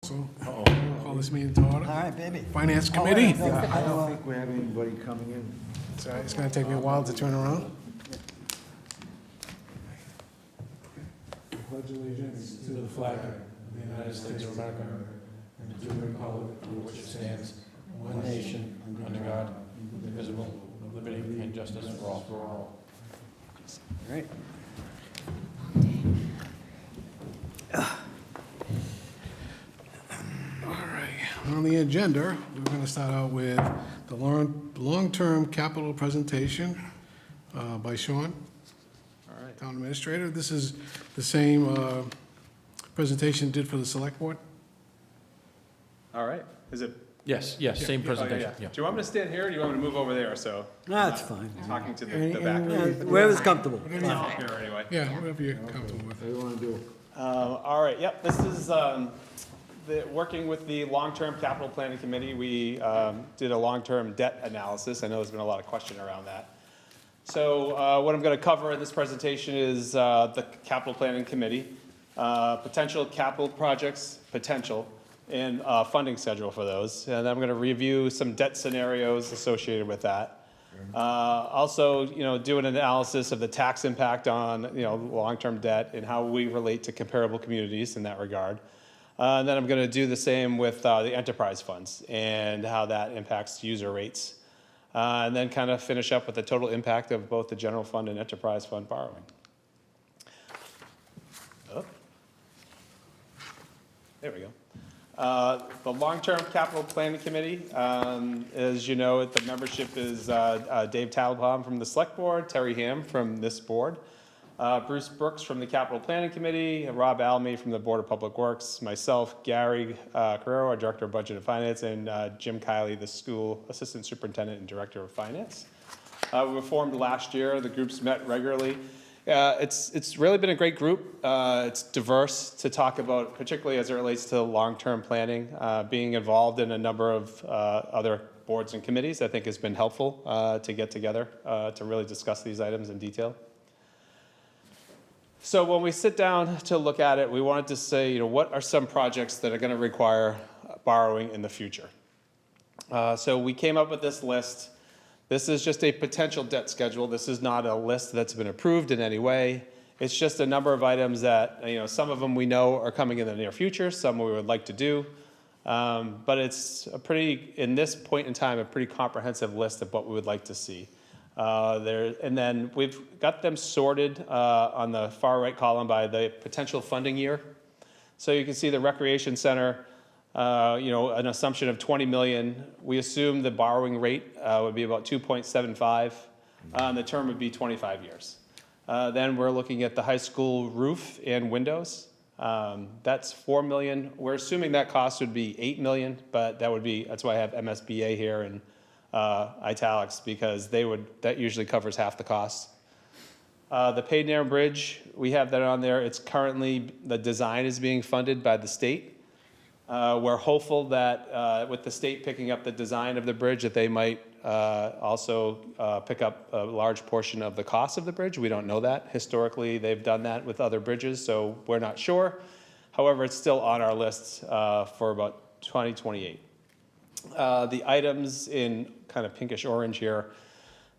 So, call this meeting to order. All right, baby. Finance Committee. I don't think we have anybody coming in. Sorry, it's gonna take me a while to turn around. Pledge allegiance to the flag of the United States of America and to the republic for which it stands, one nation, under God, indivisible, with liberty and justice for all. All right. All right, on the agenda, we're gonna start out with the long-term capital presentation by Sean, All right. Town Administrator. This is the same presentation did for the Select Board. All right. Is it? Yes, same Oh, presentation, yeah. yeah. Do you want me to stand here or do you want me to move over there? So That's fine. talking to Any- the back. any- Wherever's comfortable. Here anyway. Yeah, whatever you're comfortable with. What do you want to do? All right. Yep. This is working with the long-term capital planning committee. We did a long-term debt analysis. I know there's been a lot of question around that. So what I'm going to cover in this presentation is the capital planning committee, potential capital projects, and funding schedule for those. And I'm going to review some debt scenarios associated with that. Also, do an analysis of the tax impact on, long-term debt and how we relate to comparable communities in that regard. And then I'm going to do the same with the enterprise funds and how that impacts user rates. And then kind of finish up with the total impact of both the general fund and enterprise fund borrowing. Oh. There we go. The Long-Term Capital Planning Committee, as you know, the membership is Dave Talbot from the Select Board, Terry Ham from this board, Bruce Brooks from the Capital Planning Committee, Rob Almy from the Board of Public Works, myself, Gary Carrero, our Director of Budget and Finance, and Jim Kiley, the School Assistant Superintendent and Director of Finance. We were formed last year. The groups met regularly. It's really been a great group. It's diverse to talk about, particularly as it relates to long-term planning. Being involved in a number of other boards and committees, I think has been helpful to get together to really discuss these items in detail. So when we sit down to look at it, we wanted to say, what are some projects that are going to require borrowing in the future? So we came up with this list. This is just a potential debt schedule. This is not a list that's been approved in any way. It's just a number of items that, some of them we know are coming in the near future, some we would like to do. But it's in this point in time, a pretty comprehensive list of what we would like to see. And then we've got them sorted on the far right column by the potential funding year. So you can see the recreation center, an assumption of 20 million. We assume the borrowing rate would be about 2.75, and the term would be 25 years. Then we're looking at the high school roof and windows. That's 4 million. We're assuming that cost would be 8 million, but that's why I have MSBA here and italics, because that usually covers half the cost. The Paid Narrow Bridge, we have that on there. It's currently, the design is being funded by the state. We're hopeful that with the state picking up the design of the bridge, that they might also pick up a large portion of the cost of the bridge. We don't know that. Historically, they've done that with other bridges, so we're not sure. However, it's still on our list for about 2028. The items in kind of pinkish orange here,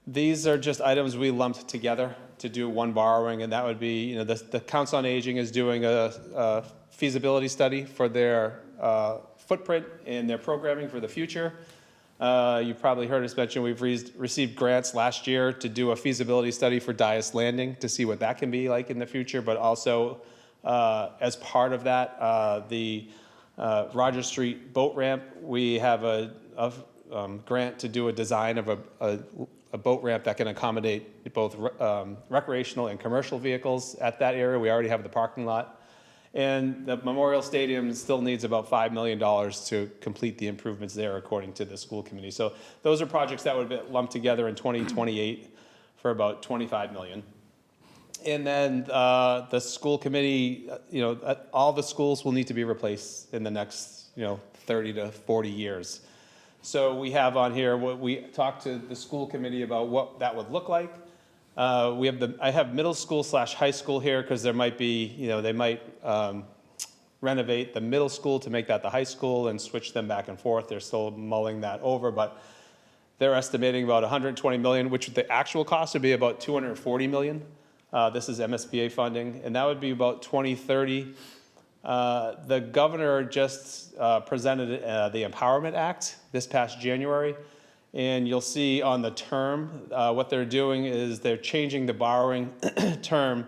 these are just items we lumped together to do one borrowing, and that would be, the Council on Aging is doing a feasibility study for their footprint and their programming for the future. You've probably heard us mention we've received grants last year to do a feasibility study for Dias Landing to see what that can be like in the future, but also as part of that, the Rogers Street boat ramp, we have a grant to do a design of a boat ramp that can accommodate both recreational and commercial vehicles at that area. We already have the parking lot. And the Memorial Stadium still needs about $5 million to complete the improvements there, according to the school committee. So those are projects that would be lumped together in 2028 for about $25 million. And then the school committee, all the schools will need to be replaced in the next, 30 to 40 years. So we have on here what we talked to the school committee about what that would look like. I have middle school / high school here because there might be, they might renovate the middle school to make that the high school and switch them back and forth. They're still mulling that over, but they're estimating about 120 million, which the actual cost would be about 240 million. This is MSBA funding, and that would be about 2030. The governor just presented the Empowerment Act this past January, and you'll see on the term, what they're doing is they're changing the borrowing term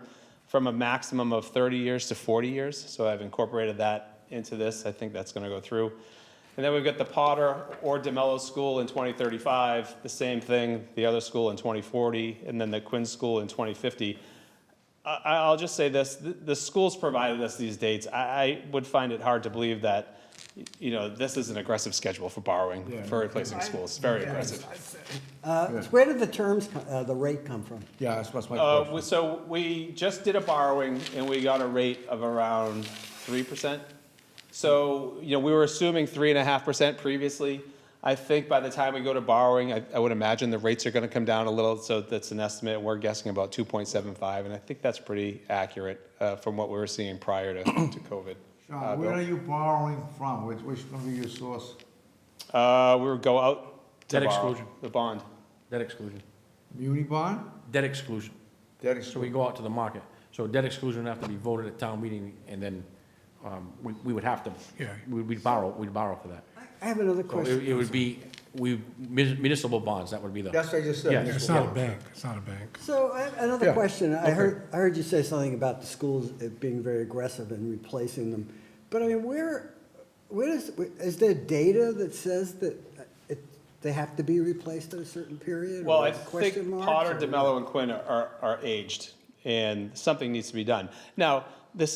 from a maximum of 30 years to 40 years. So I've incorporated that into this. I think that's going to go through. And then we've got the Potter or DeMello School in 2035, the same thing, the other school in 2040, and then the Quinn School in 2050. I'll just say this, the schools provided us these dates. I would find it hard to believe that, you know, this is an aggressive schedule for borrowing, for replacing schools. It's very aggressive. Where did the terms, the rate come from? Yeah, that's my question. So we just did a borrowing and we got a rate of around 3%. So, you know, we were assuming 3.5% previously. I think by the time we go to borrowing, I would imagine the rates are going to come down a little. So that's an estimate. We're guessing about 2.75, and I think that's pretty accurate from what we were seeing prior to COVID. Sean, where are you borrowing from? Which is going to be your source? We would go out to Debt borrow exclusion. the bond. Debt exclusion. Muni bond? Debt exclusion. That So is, we go out to the market. So debt exclusion would have to be voted at town meeting, and then we would have to, we'd borrow for that. I have another So question. it would be, municipal bonds, that would be the. that's what I just said. Yeah, It's not a bank, it's not a bank. So I have another Yeah, question. I okay. heard you say something about the schools being very aggressive in replacing them. But I mean, is there data that says that they have to be replaced at a certain period? Well, or I question think marks, Potter, or- DeMello, and Quinn are aged, and something needs to be done. Now, the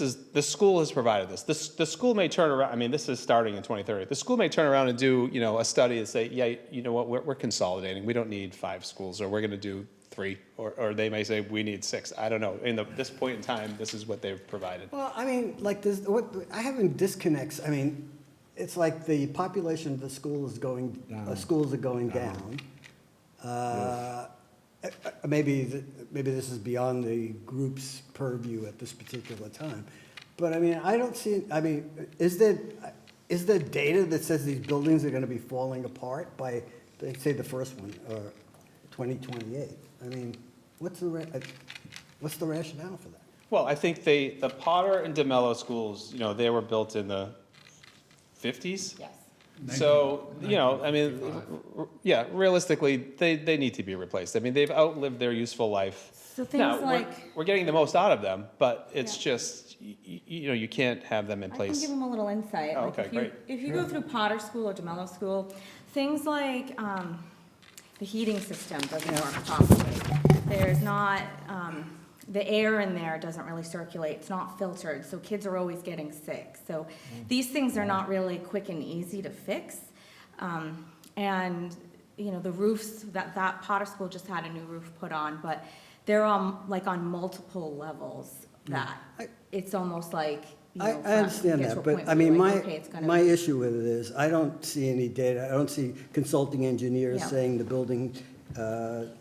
school has provided this. The school may turn around, I mean, this is starting in 2030. The school may turn around and do, you know, a study and say, yeah, you know what, we're consolidating. We don't need 5 schools, or we're going to do 3, or they may say, we need 6. I don't know. This point in time, this is what they've provided. Well, I mean, like this, I have disconnects. I mean, it's like the population of the school is going, Down. schools are going down. Maybe this is beyond the group's purview at this particular time. But I mean, I don't see, I mean, is there data that says these buildings are gonna be falling apart by, they say the first one, or 2028? I mean, what's the rationale for that? Well, I think the Potter and DeMello schools, you know, they were built in the 50s. Yes. So, you know, I mean, yeah, realistically, they need to be replaced. I mean, they've outlived their useful life. So things Now, like, we're getting the most out of them, but it's Yeah. just, you know, you can't have them in I can place. give them a little insight. Oh, Like, okay, great. If you go through Potter School or DeMello School, things like the heating system doesn't work properly. There's not, the air in there doesn't really circulate, it's not filtered, so kids are always getting sick. So these things are not really quick and easy to fix. And, you know, the roofs, that Potter School just had a new roof put on, but they're like on multiple levels that it's almost like, you know, I understand get to that, a but point I where you're mean, like, okay, it's gonna my be- issue with it is, I don't see any data, I don't see consulting engineers Yeah. saying the building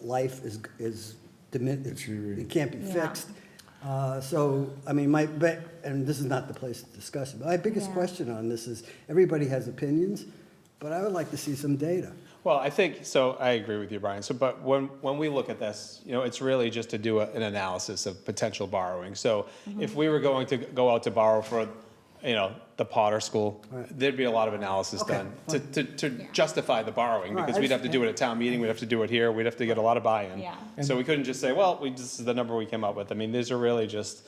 life is it can't be Yeah. fixed. So, I mean, and this is not the place to discuss it, but my biggest Yeah. question on this is, everybody has opinions, but I would like to see some data. Well, I think, so I agree with you, Brian. So, but when we look at this, you know, it's really just to do an analysis of potential borrowing. So if we were going to go out to borrow for, you know, the Potter School, there'd be a lot of analysis Okay, done to justify the borrowing, All right, because I we'd have to do it at town meeting, we'd have to do it here, we'd have to get a lot of buy-in. Yeah. So we couldn't just say, well, this is the number we came up with. I mean, these are really just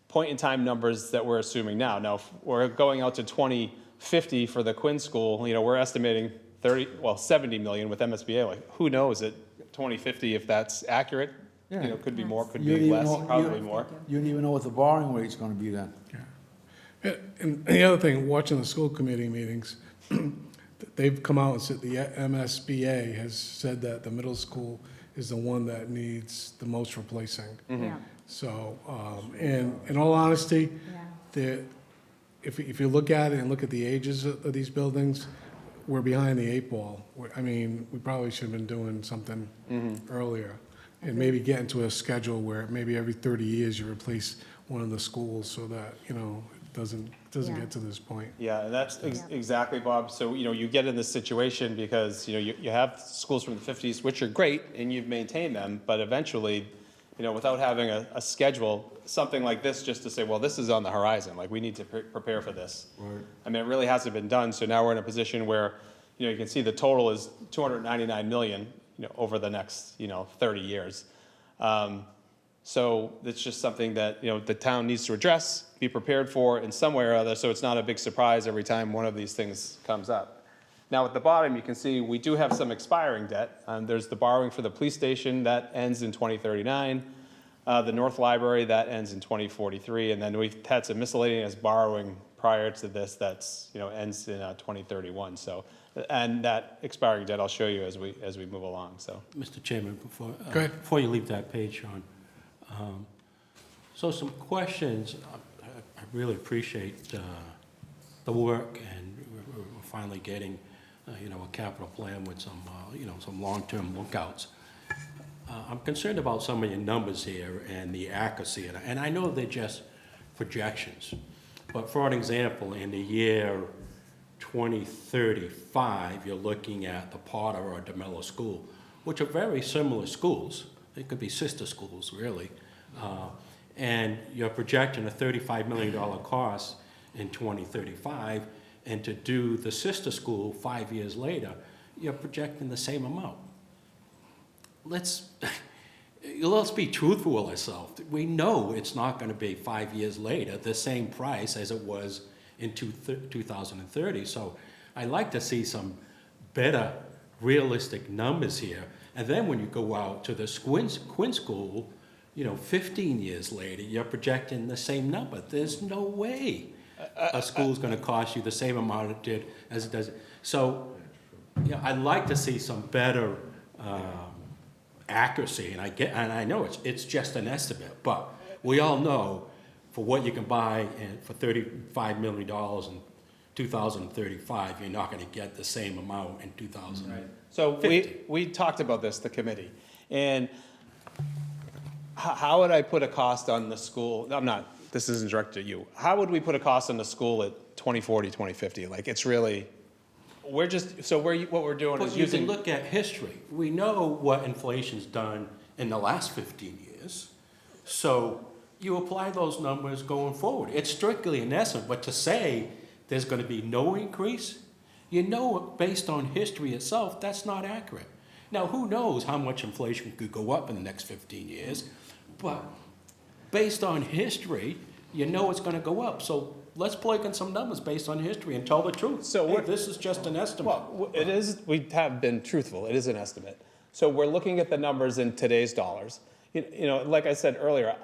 point-in-time numbers that we're assuming now. Now, if we're going out to 2050 for the Quinn School, you know, we're estimating 70 million with MSBA. Like, who knows at 2050 if that's accurate? You know, could be more, could You be don't less, even know- probably more. You don't even know what the borrowing rate's gonna be then. And the other thing, watching the school committee meetings, they've come out and said, the MSBA has said that the middle school is the one that needs the most replacing. Yeah, So, and in all honesty, yeah. if you look at it and look at the ages of these buildings, we're behind the 8 ball. I mean, we probably should have been doing something earlier. And maybe get into a schedule where maybe every 30 years you replace one of the schools so that, you know, doesn't Yeah. get to this point. Yeah, and that's Yeah. exactly, Bob. So, you get in this situation because, you have schools from the 50s, which are great, and you've maintained them, but eventually, without having a schedule, something like this, just to say, well, this is on the horizon, like, we need to prepare for this. I mean, it really hasn't been done, so now we're in a position where, you can see the total is 299 million, over the next, 30 years. So it's just something that, the town needs to address, be prepared for in some way or other, so it's not a big surprise every time one of these things comes up. Now, at the bottom, you can see we do have some expiring debt. There's the borrowing for the police station, that ends in 2039. The North Library, that ends in 2043. And then we've had some miscellaneous borrowing prior to this that's, ends in 2031. So, and that expiring debt I'll show you as we move along, so. Mr. Chairman, Go ahead. before you leave that page, Sean, so some questions. I really appreciate the work, and we're finally getting, a capital plan with some, some long-term lookouts. I'm concerned about some of your numbers here and the accuracy, and I know they're just projections. But for an example, in the year 2035, you're looking at the Potter or DeMello School, which are very similar schools. They could be sister schools, really. And you're projecting a $35 million cost in 2035, and to do the sister school 5 years later, you're projecting the same amount. Let's be truthful with ourselves. We know it's not going to be 5 years later the same price as it was in 2030. So I'd like to see some better, realistic numbers here. And then when you go out to the Quinn School, 15 years later, you're projecting the same number. There's no way a school's going to cost you the same amount it did as it does. So, I'd like to see some better accuracy, and I know it's just an estimate, but we all know for what you can buy for $35 million in 2035, you're not going to get the same amount in 2000. So we talked about this, the committee, and how would I put a cost on the school? This isn't directed at you. How would we put a cost on the school at 2040, 2050? Like, it's really, what we're doing But is you using. can look at history. We know what inflation's done in the last 15 years. So you apply those numbers going forward. It's strictly an estimate, but to say there's going to be no increase, based on history itself, that's not accurate. Now, who knows how much inflation could go up in the next 15 years, but based on history, it's going to go up. So let's plug in some numbers based on history and tell the truth. So Hey, this is just an estimate. Well, it is, we have been truthful, it is an estimate. So we're looking at the numbers in today's dollars. Like I said earlier,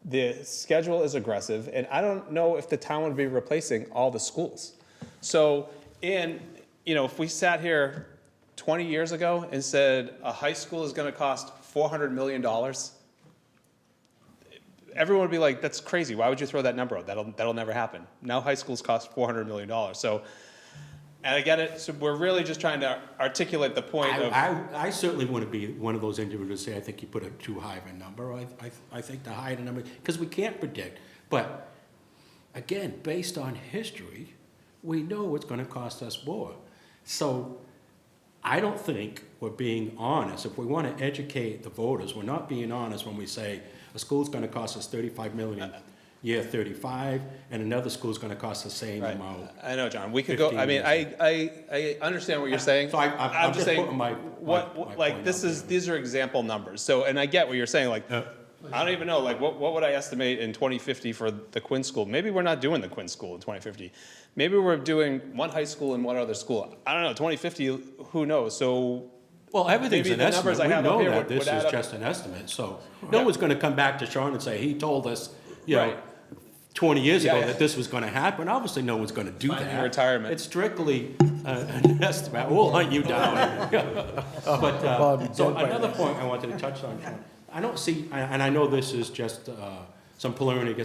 the schedule is aggressive, and I don't know if the town would be replacing all the schools. So, if we sat here 20 years ago and said a high school is gonna cost $400 million, everyone would be like, that's crazy, why would you throw that number out? That'll never happen. Now high schools cost $400 million. So, and I get it, so we're really just trying to articulate the point of. I certainly want to be one of those individuals who say, I think you put a too high of a number. I think the higher the number, because we can't predict. But again, based on history, we know it's going to cost us more. So I don't think we're being honest. If we want to educate the voters, we're not being honest when we say a school's going to cost us $35 million year 35, and another school's going to cost the same Right. amount. I know, John, we could go, 15 I mean, years. I understand what you're saying. So I'm just saying, putting my like, point this out is, there. these are example numbers, so, and I get what you're saying, like, I don't even know, like, what would I estimate in 2050 for the Quinn School? Maybe we're not doing the Quinn School in 2050. Maybe we're doing one high school and one other school. I don't know, 2050, who knows? So, Well, everything's Maybe an the numbers estimate. I We have up know here that would this add is up. just an estimate, so no one's gonna come back to Sean and say, he told us, 20 years ago Yeah, yeah. that this was gonna happen. Obviously, no one's gonna do Finding that. retirement. It's strictly an estimate. We'll hunt you down. But, Bob, so dead by another this. point I wanted to touch on, Sean. I don't see, and I know this is just some preliminary,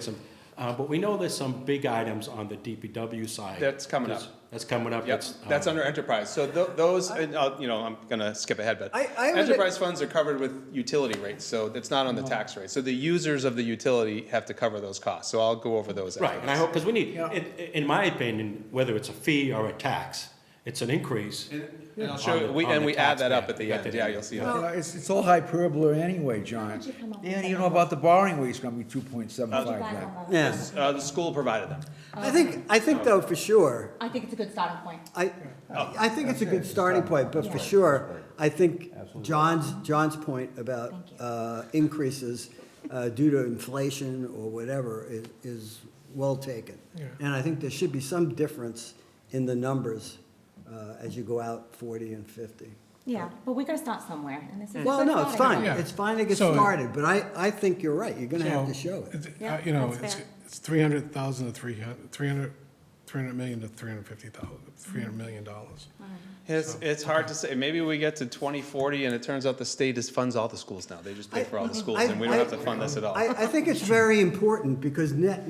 but we know there's some big items on the DPW side. That's coming up. that's coming up. Yep, It's, that's under enterprise. So those, and you know, I'm gonna skip ahead, but I would- enterprise funds are covered with utility rates, so it's not on the tax rate. So the users of the utility have to cover those costs. So I'll go over those. Right, after and I this. hope, because we need, in my opinion, whether it's a fee or a tax, it's an increase. And I'll show you, on we the add that up taxpayer. at the You got end, that yeah, in you'll see You that. know, it's all hyperbole anyway, John. you come up with And you that know about the borrowing rate's gonna be 2.75 Guys then. on the- Yeah, The school provided them. I think though, for sure, I think it's a good starting point. I think it's a good starting point, but for sure, I think John's point about increases due to inflation or whatever is well taken. And I think there should be some difference in the numbers as you go out 40 and 50. Yeah, but we gotta start somewhere, and this is a Well, good no, it's starting fine, point. Yeah. it's fine to get So- started, but I think you're right, you're gonna have to show it. Yeah, You know, that's it's, fair. it's 300,000 to 300 million to 350,000, $300 million. It's hard to say. Maybe we get to 2040 and it turns out the state funds all the schools now. They just pay for all the schools and we don't have to fund this at all. I think it's very important, because net,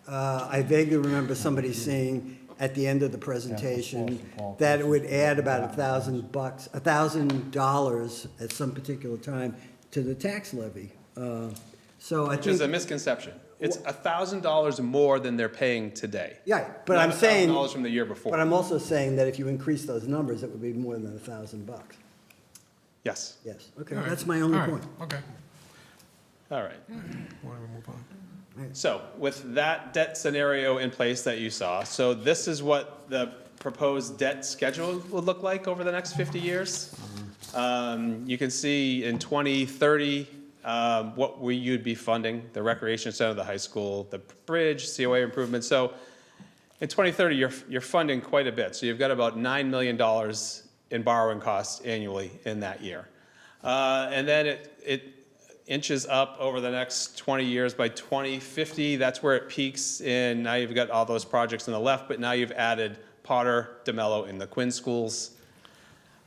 I vaguely remember somebody saying at the end of the presentation that it would add about $1,000 at some particular time to the tax levy. So I Which is a think, misconception. It's $1,000 more than they're paying today. yeah, but Not I'm saying, $1,000 from the year before. but I'm also saying that if you increase those numbers, it would be more than $1,000. Yes, Yes, okay, All right. that's my only All right. point. Okay, all right. why don't we move on? So with that debt scenario in place that you saw, so this is what the proposed debt schedule would look like over the next 50 years. You can see in 2030, what you'd be funding, the recreation center, the high school, the bridge, COA improvements. So in 2030, you're funding quite a bit. So you've got about $9 million in borrowing costs annually in that year. And then it inches up over the next 20 years. By 2050, that's where it peaks in, now you've got all those projects on the left, but now you've added Potter, DeMello, and the Quinn schools.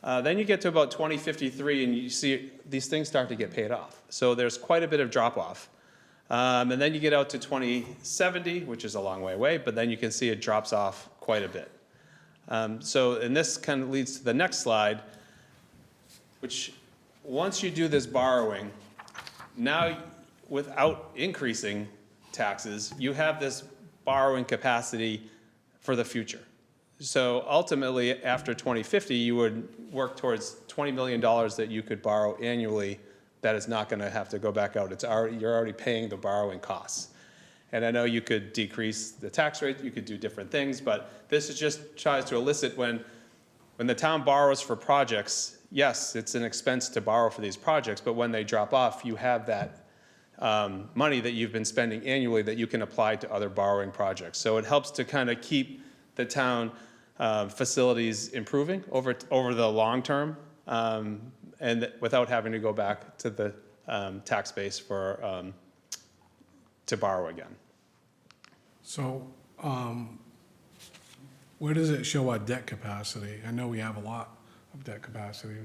Then you get to about 2053 and you see these things start to get paid off. So there's quite a bit of drop off. And then you get out to 2070, which is a long way away, but then you can see it drops off quite a bit. And this kind of leads to the next slide, which once you do this borrowing, now without increasing taxes, you have this borrowing capacity for the future. So ultimately, after 2050, you would work towards $20 million that you could borrow annually that is not going to have to go back out. You're already paying the borrowing costs. And I know you could decrease the tax rate, you could do different things, but this is just tries to elicit when the town borrows for projects, yes, it's an expense to borrow for these projects, but when they drop off, you have that money that you've been spending annually that you can apply to other borrowing projects. So it helps to kind of keep the town facilities improving over the long term, and without having to go back to the tax base to borrow again. So, where does it show our debt capacity? I know we have a lot of debt capacity,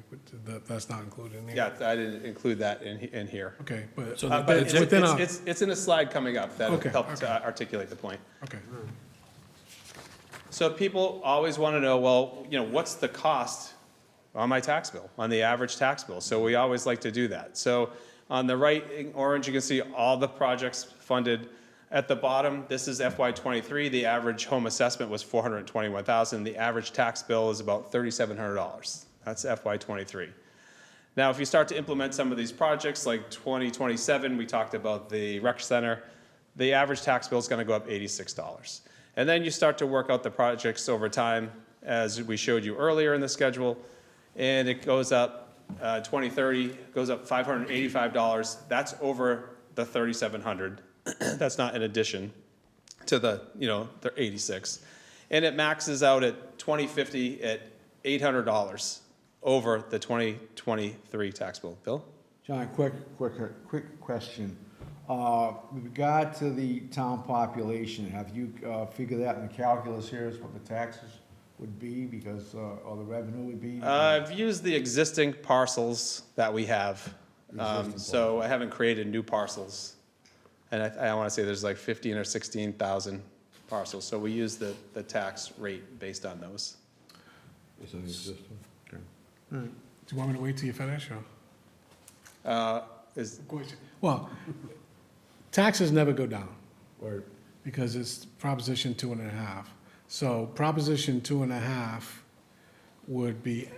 but that's not included in here. Yeah, I didn't include that in here. Okay, but So but the it's within our, It's in a slide coming up that'll Okay, help okay. to articulate the point. okay. So people always want to know, well, what's the cost on my tax bill, on the average tax bill? So we always like to do that. So on the right in orange, you can see all the projects funded. At the bottom, this is FY '23. The average home assessment was $421,000. The average tax bill is about $3,700. That's FY '23. Now, if you start to implement some of these projects, like 2027, we talked about the rec center, the average tax bill is going to go up $86. And then you start to work out the projects over time, as we showed you earlier in the schedule, and it goes up, 2030, goes up $585. That's over the $3,700. That's not in addition to the 86. And it maxes out at 2050 at $800 over the 2023 tax bill. Bill? John, quick question. With regard to the town population, have you figured that in the calculus here is what the taxes would be because, or the revenue would be? I've used the existing parcels that we have. Existing So I haven't created new parcels. And I want to say there's like 15 or 16,000 parcels. So we use the tax rate based on those. Is it existing? Okay. Do you want me to wait till you finish, or? Is, Well, taxes never go down, Or because it's Proposition 2.5. So Proposition 2.5 would be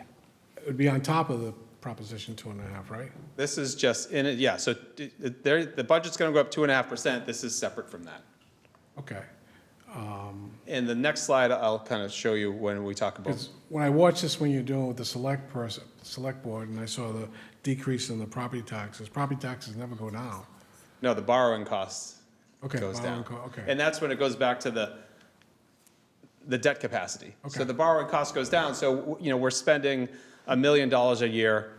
on top of the Proposition 2.5, right? this is just in it, yeah, so the budget's gonna go up 2.5%, this is separate from that. Okay. And the next slide, I'll kind of show you when we talk about, Because when I watched this, when you're doing with the select board, and I saw the decrease in the property taxes never go down. no, the borrowing costs Okay, goes borrowing down. okay. And that's when it goes back to the debt capacity. So Okay. the borrowing cost goes down, so, you know, we're spending $1 million a year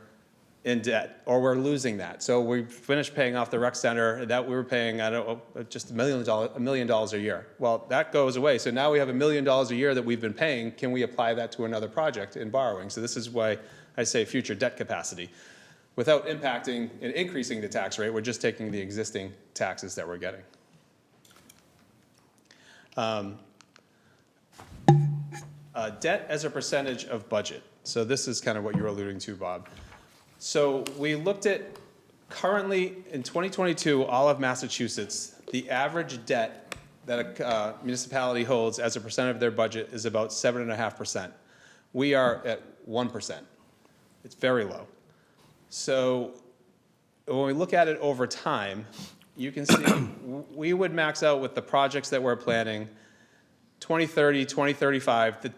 in debt, or we're losing that. So we finished paying off the rec center, that we were paying, I don't know, just $1 million a year. Well, that goes away, so now we have $1 million a year that we've been paying, can we apply that to another project in borrowing? So this is why I say future debt capacity. Without impacting and increasing the tax rate, we're just taking the existing taxes that we're getting. Debt as a percentage of budget. So this is kind of what you were alluding to, Bob. So we looked at currently in 2022, all of Massachusetts, the average debt that a municipality holds as a percent of their budget is about 7.5%. We are at 1%. It's very low. So when we look at it over time, you can see we would max out with the projects that we're planning, 2030, 2035,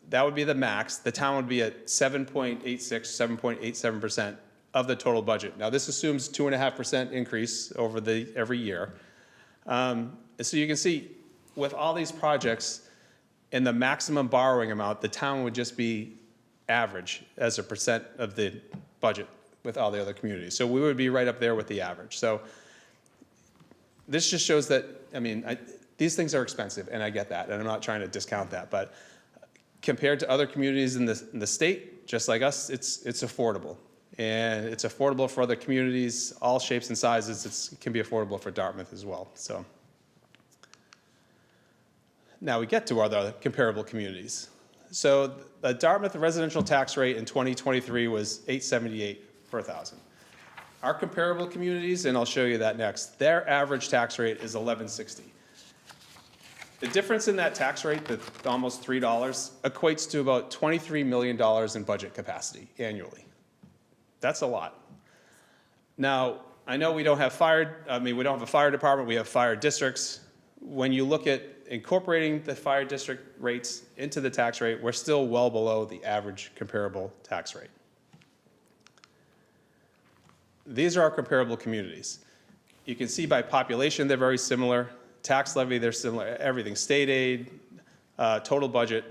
that would be the max. The town would be at 7.86, 7.87% of the total budget. Now, this assumes 2.5% increase over every year. So you can see, with all these projects and the maximum borrowing amount, the town would just be average as a percent of the budget with all the other communities. So we would be right up there with the average. So this just shows that, I mean, these things are expensive, and I get that, and I'm not trying to discount that, but compared to other communities in the state, just like us, it's affordable. And it's affordable for other communities, all shapes and sizes. It can be affordable for Dartmouth as well, so. Now we get to our other comparable communities. So the Dartmouth residential tax rate in 2023 was $878 per 1,000. Our comparable communities, and I'll show you that next, their average tax rate is $1160. The difference in that tax rate, the almost $3, equates to about $23 million in budget capacity annually. That's a lot. Now, I know we don't have we don't have a fire department, we have fire districts. When you look at incorporating the fire district rates into the tax rate, we're still well below the average comparable tax rate. These are our comparable communities. You can see by population, they're very similar. Tax levy, they're similar. Everything, state aid, total budget,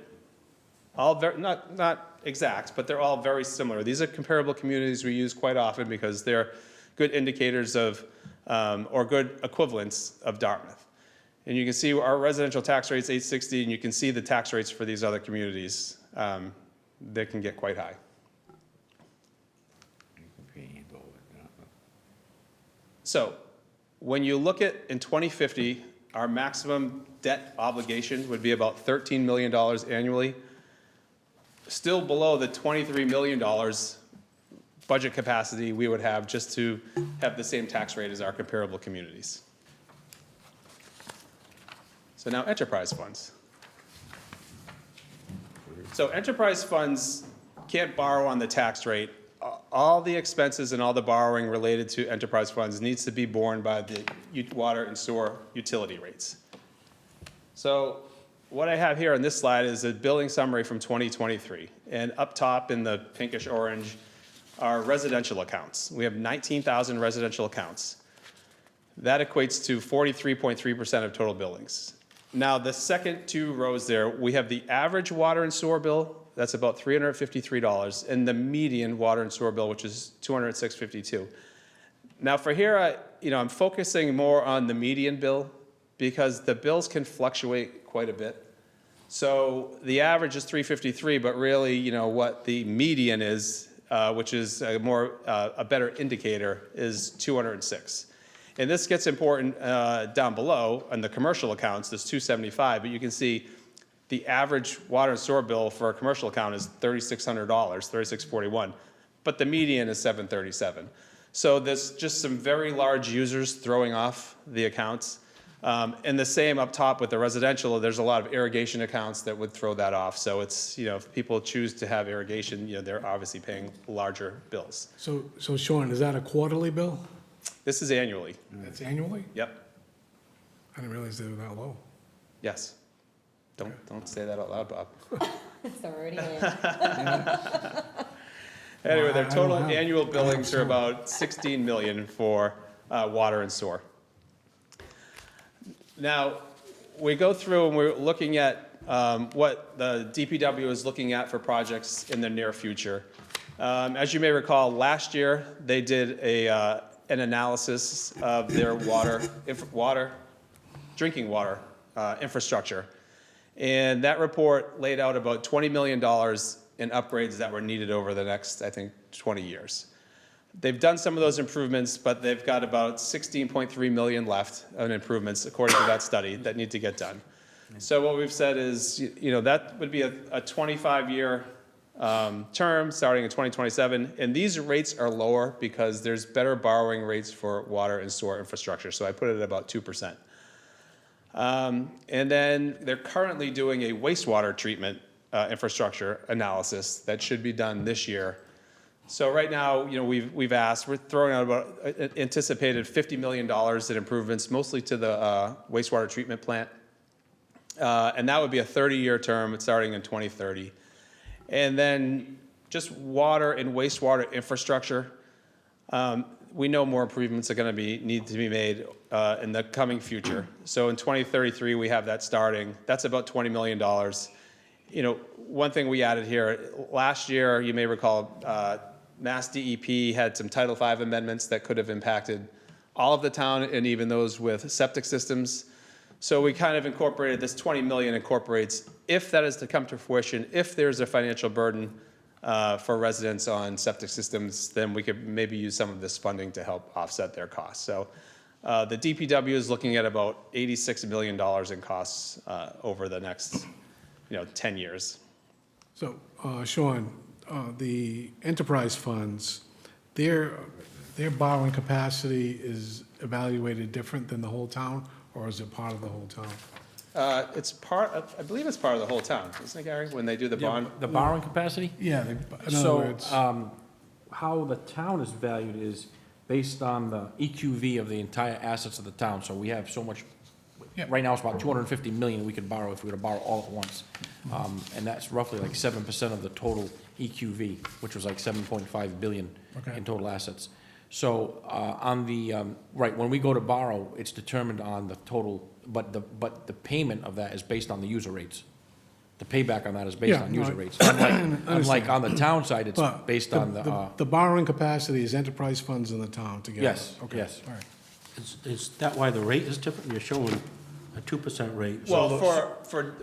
all very, not exact, but they're all very similar. These are comparable communities we use quite often because they're good indicators of, or good equivalents of Dartmouth. And you can see our residential tax rate's $860, and you can see the tax rates for these other communities. They can get quite high. So when you look at in 2050, our maximum debt obligation would be about $13 million annually, still below the $23 million budget capacity we would have just to have the same tax rate as our comparable communities. So now enterprise funds. So enterprise funds can't borrow on the tax rate. All the expenses and all the borrowing related to enterprise funds needs to be borne by the water and sewer utility rates. So what I have here on this slide is a billing summary from 2023. And up top in the pinkish orange are residential accounts. We have 19,000 residential accounts. That equates to 43.3% of total billings. Now, the second two rows there, we have the average water and sewer bill. That's about $353, and the median water and sewer bill, which is $206.52. Now, for here, I'm focusing more on the median bill because the bills can fluctuate quite a bit. So the average is $353, but really, what the median is, which is a better indicator, is $206. And this gets important down below on the commercial accounts, there's 275, but you can see the average water and sewer bill for a commercial account is $3,600, $3,641, but the median is $737. So there's just some very large users throwing off the accounts. And the same up top with the residential, there's a lot of irrigation accounts that would throw that off. So it's, if people choose to have irrigation, they're obviously paying larger bills. So Sean, is that a quarterly bill? This is annually. That's annually? Yep. I didn't realize they were that low. Yes. Don't say that out loud, Bob. It's already in. Anyway, Well, their I total don't have- annual I have billings are some. about 16 million for water and sewer. Now, we go through and we're looking at what the DPW is looking at for projects in the near future. As you may recall, last year, they did an analysis of their drinking water infrastructure. And that report laid out about $20 million in upgrades that were needed over the next, I think, 20 years. They've done some of those improvements, but they've got about 16.3 million left on improvements, according to that study, that need to get done. So what we've said is, that would be a 25-year term, starting in 2027, and these rates are lower because there's better borrowing rates for water and sewer infrastructure, so I put it at about 2%. And then they're currently doing a wastewater treatment infrastructure analysis that should be done this year. So right now, we've asked, we're throwing out about anticipated $50 million in improvements, mostly to the wastewater treatment plant. And that would be a 30-year term, starting in 2030. And then just water and wastewater infrastructure. We know more improvements are going to need to be made in the coming future. So in 2033, we have that starting. That's about $20 million. One thing we added here, last year, you may recall, Mass DEP had some Title V amendments that could have impacted all of the town and even those with septic systems. So we kind of incorporated this 20 million incorporates, if that is to come to fruition, if there's a financial burden for residents on septic systems, then we could maybe use some of this funding to help offset their costs. So the DPW is looking at about $86 million in costs over the next 10 years. So, Sean, the enterprise funds, their borrowing capacity is evaluated different than the whole town, or is it part of the whole town? I believe it's part of the whole town, isn't it, Gary, when they do the bond? The borrowing capacity? Yeah, in other So, words, how the town is valued is based on the EQV of the entire assets of the town. So we have so much, Yeah. right now it's about 250 million we could borrow if we were to borrow all at once. And that's roughly like 7% of the total EQV, which was like 7.5 billion Okay. in total assets. So, right, when we go to borrow, it's determined on the total, but the payment of that is based on the user rates. The payback on that is based Yeah, on no, user I- rates. I Unlike understand. on the town side, it's but based on the borrowing capacity is enterprise funds in the town together? Yes, Okay, yes. all right. Is that why the rate is different? You're showing a 2% rate. So Well,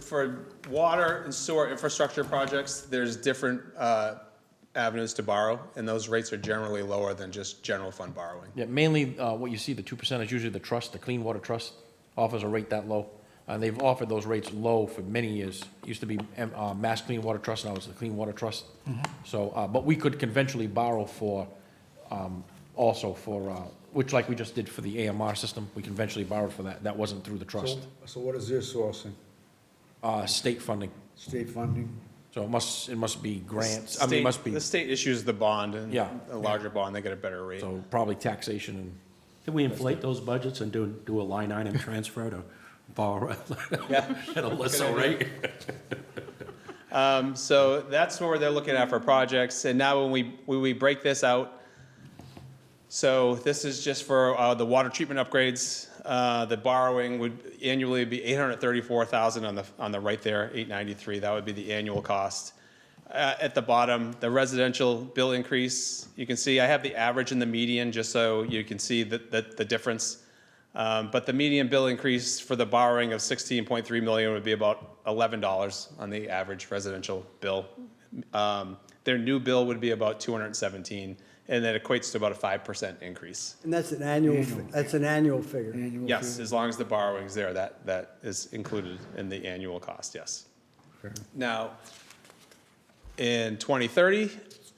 for water and sewer infrastructure projects, there's different avenues to borrow, and those rates are generally lower than just general fund borrowing. Yeah, mainly, what you see, the 2% is usually the trust, the Clean Water Trust offers a rate that low. And they've offered those rates low for many years. It used to be Mass Clean Water Trust, now it's the Clean Water Trust. So, but we could conventionally borrow for, also for, which like we just did for the AMR system, we conventionally borrowed for that. That wasn't through the trust. So what is their sourcing? State funding. State funding? So it must be grants, I mean, it must be, The state issues the bond, and Yeah. a larger bond, they get a better rate. so probably taxation and. Can we inflate those budgets and do a line item transfer to borrow at a lesser rate? So that's where they're looking at for projects, and now when we break this out, so this is just for the water treatment upgrades. The borrowing would annually be $834,000 on the right there, 893. That would be the annual cost. At the bottom, the residential bill increase. You can see I have the average and the median just so you can see the difference. But the median bill increase for the borrowing of 16.3 million would be about $11 on the average residential bill. Their new bill would be about 217, and that equates to about a 5% increase. And that's an annual, that's an annual figure. Annual Yes, figure? as long as the borrowing's there, that is included in the annual cost, yes. Now, in 2030,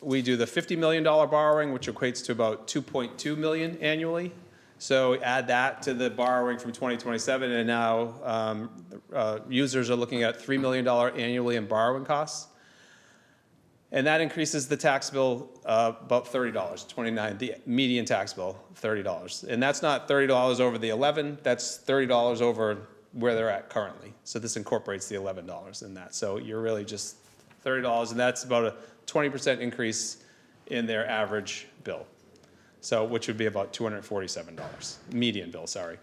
we do the $50 million borrowing, which equates to about 2.2 million annually. So add that to the borrowing from 2027, and now users are looking at $3 million annually in borrowing costs. And that increases the tax bill about $30, 29, the median tax bill, $30. And that's not $30 over the 11, that's $30 over where they're at currently. So this incorporates the $11 in that. So you're really just $30, and that's about a 20% increase in their average bill. So, which would be about $247, median bill, sorry.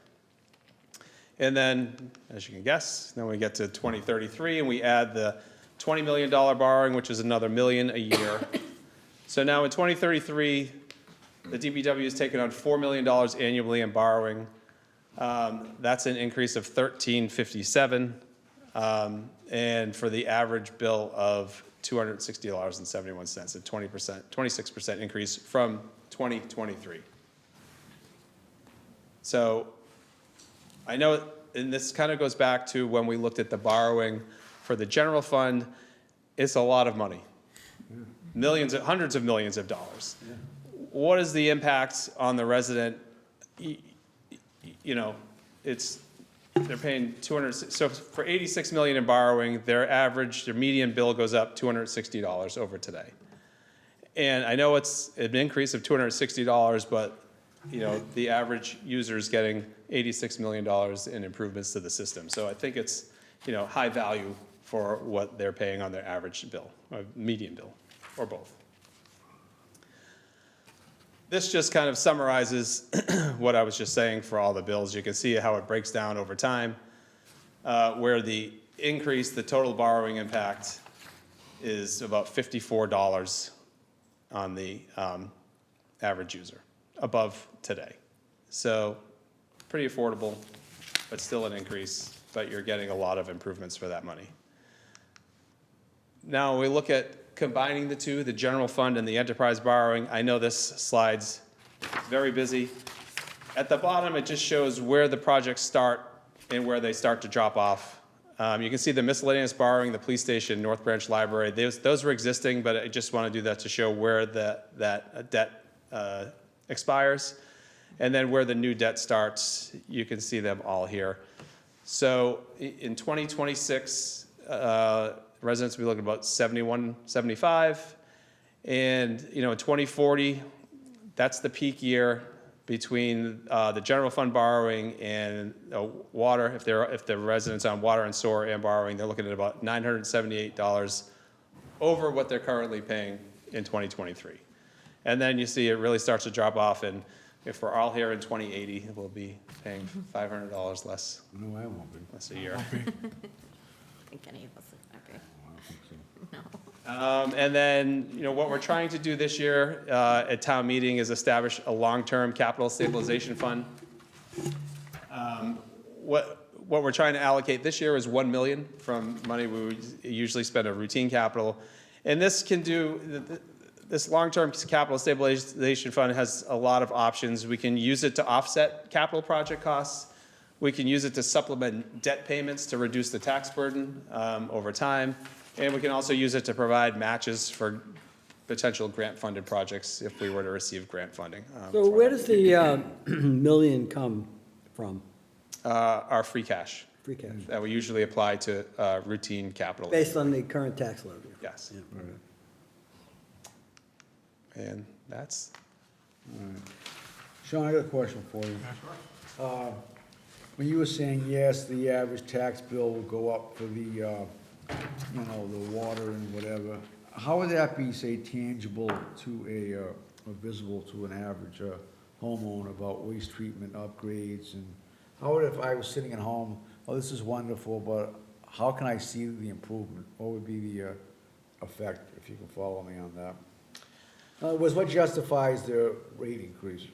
And then, as you can guess, then we get to 2033 and we add the $20 million borrowing, which is another $1 million a year. So now in 2033, the DPW is taking on $4 million annually in borrowing. That's an increase of $1357, and for the average bill of $260.71, a 26% increase from 2023. So I know, and this kind of goes back to when we looked at the borrowing for the general fund, it's a lot of money. Millions, hundreds of millions of dollars. What is the impact on the resident? You know, they're paying so for 86 million in borrowing, their median bill goes up $260 over today. And I know it's an increase of $260, but you know, the average user is getting $86 million in improvements to the system. So I think it's, you know, high value for what they're paying on their average bill, or median bill, or both. This just kind of summarizes what I was just saying for all the bills. You can see how it breaks down over time, where the increase, the total borrowing impact is about $54 on the average user, above today. So pretty affordable, but still an increase, but you're getting a lot of improvements for that money. Now we look at combining the two, the general fund and the enterprise borrowing. I know this slide's very busy. At the bottom, it just shows where the projects start and where they start to drop off. You can see the miscellaneous borrowing, the police station, North Branch Library, those were existing, but I just want to do that to show where that debt expires. And then where the new debt starts, you can see them all here. So in 2026, residents will be looking at about 71, 75. And you know, in 2040, that's the peak year between the general fund borrowing and water. If the residents on water and sewer and borrowing, they're looking at about $978 over what they're currently paying in 2023. And then you see it really starts to drop off, and if we're all here in 2080, we'll be paying $500 less, No, I won't be. less a year. I think any of us are happy. I don't think so. No. And then, you know, what we're trying to do this year at town meeting is establish a long-term capital stabilization fund. What we're trying to allocate this year is $1 million from money we would usually spend on routine capital. And this can do, this long-term capital stabilization fund has a lot of options. We can use it to offset capital project costs. We can use it to supplement debt payments to reduce the tax burden over time. And we can also use it to provide matches for potential grant-funded projects if we were to receive grant funding. So where does the million come from, Our free cash free cash? that we usually apply to routine capital. Based on the current tax levy? Yes. Yeah. And that's, Sean, I got a question for you. When you were saying, yes, the average tax bill will go up for the, you know, the water and whatever, how would that be, say, tangible to or visible to an average homeowner about waste treatment upgrades? And how would, if I was sitting at home, oh, this is wonderful, but how can I see the improvement? What would be the effect, if you can follow me on that? What justifies the rate increase?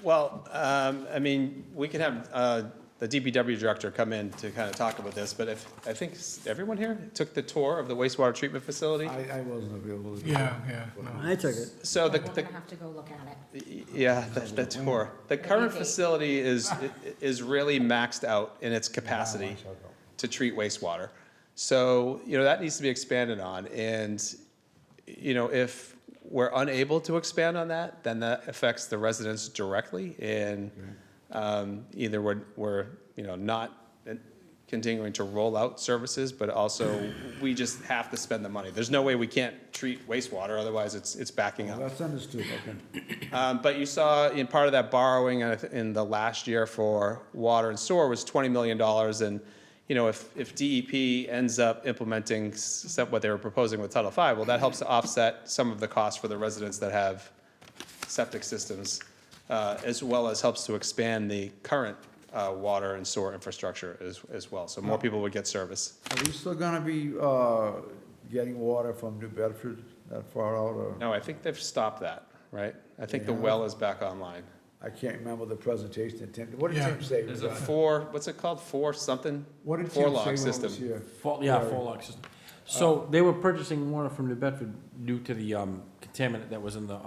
well, I mean, we can have the DPW director come in to kind of talk about this, but I think everyone here took the tour of the wastewater treatment facility. I wasn't available. Yeah, no. I took it. So We're gonna have to go look at it. yeah, the tour. The current facility is really maxed out in its capacity to treat wastewater. So, that needs to be expanded on, and, if we're unable to expand on that, then that affects the residents directly, and either we're not continuing to roll out services, but also we just have to spend the money. There's no way we can't treat wastewater, otherwise it's backing up. That's understood, okay. But you saw in part of that borrowing in the last year for water and sewer was $20 million, and if DEP ends up implementing what they were proposing with Title V, well, that helps to offset some of the costs for the residents that have septic systems, as well as helps to expand the current water and sewer infrastructure as well. So more people would get service. Are we still gonna be, getting water from New Bedford that far out, or? No, I think they've stopped that, right? I think the Yeah. well is back online. I can't remember the presentation that Tim, what did Yeah. Tim say? There's was a that? what's it called? Four something? What did Four Tim say log when it system. was here? Four-log system. So they were purchasing water from New Bedford due to the contaminant that was in the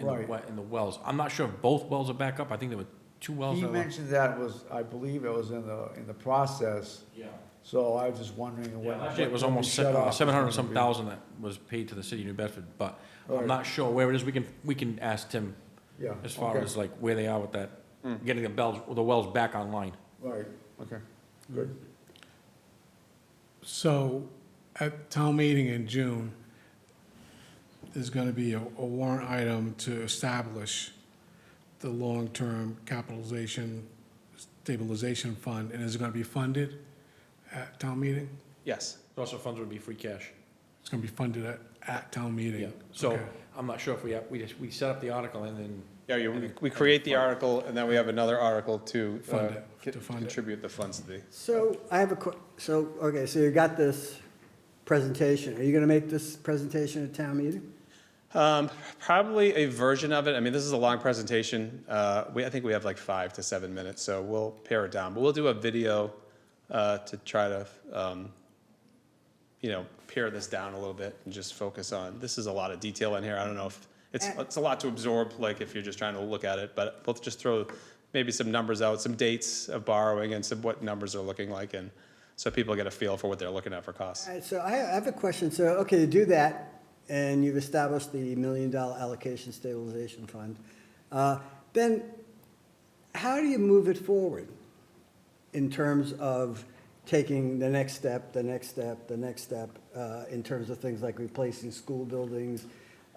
Right. in the wells. I'm not sure if both wells are back up. I think there were two wells He that were. mentioned that was, I believe it was in the process, Yeah. so I was just wondering when. Last year it was when we almost shut off. 700 some thousand that was paid to the city of New Bedford, but I'm Right. not sure where it is. We can ask Tim Yeah. as far okay. as like where they are with that, getting the wells back online. Right, okay, good. So, at town meeting in June, there's gonna be a warrant item to establish the long-term capitalization stabilization fund, and is it gonna be funded at town meeting? Yes. Also, funds would be free cash. It's gonna be funded at town meeting? Yeah, so Okay. I'm not sure if we set up the article and then. Yeah, we create the article, and then we have another article to Fund it, to fund it. contribute the funds to the. So I have okay, so you got this presentation. Are you gonna make this presentation at town meeting? Probably a version of it. I mean, this is a long presentation. I think we have like 5 to 7 minutes, so we'll pare it down. But we'll do a video to try to, pare this down a little bit and just focus on, this is a lot of detail in here. I don't know if, it's a lot to absorb, like if you're just trying to look at it, but we'll just throw maybe some numbers out, some dates of borrowing and some what numbers are looking like, and so people get a feel for what they're looking at for costs. All right, so I have a question. So, okay, you do that, and you've established the $1 million allocation stabilization fund. Then how do you move it forward in terms of taking the next step, the next step, the next step, in terms of things like replacing school buildings?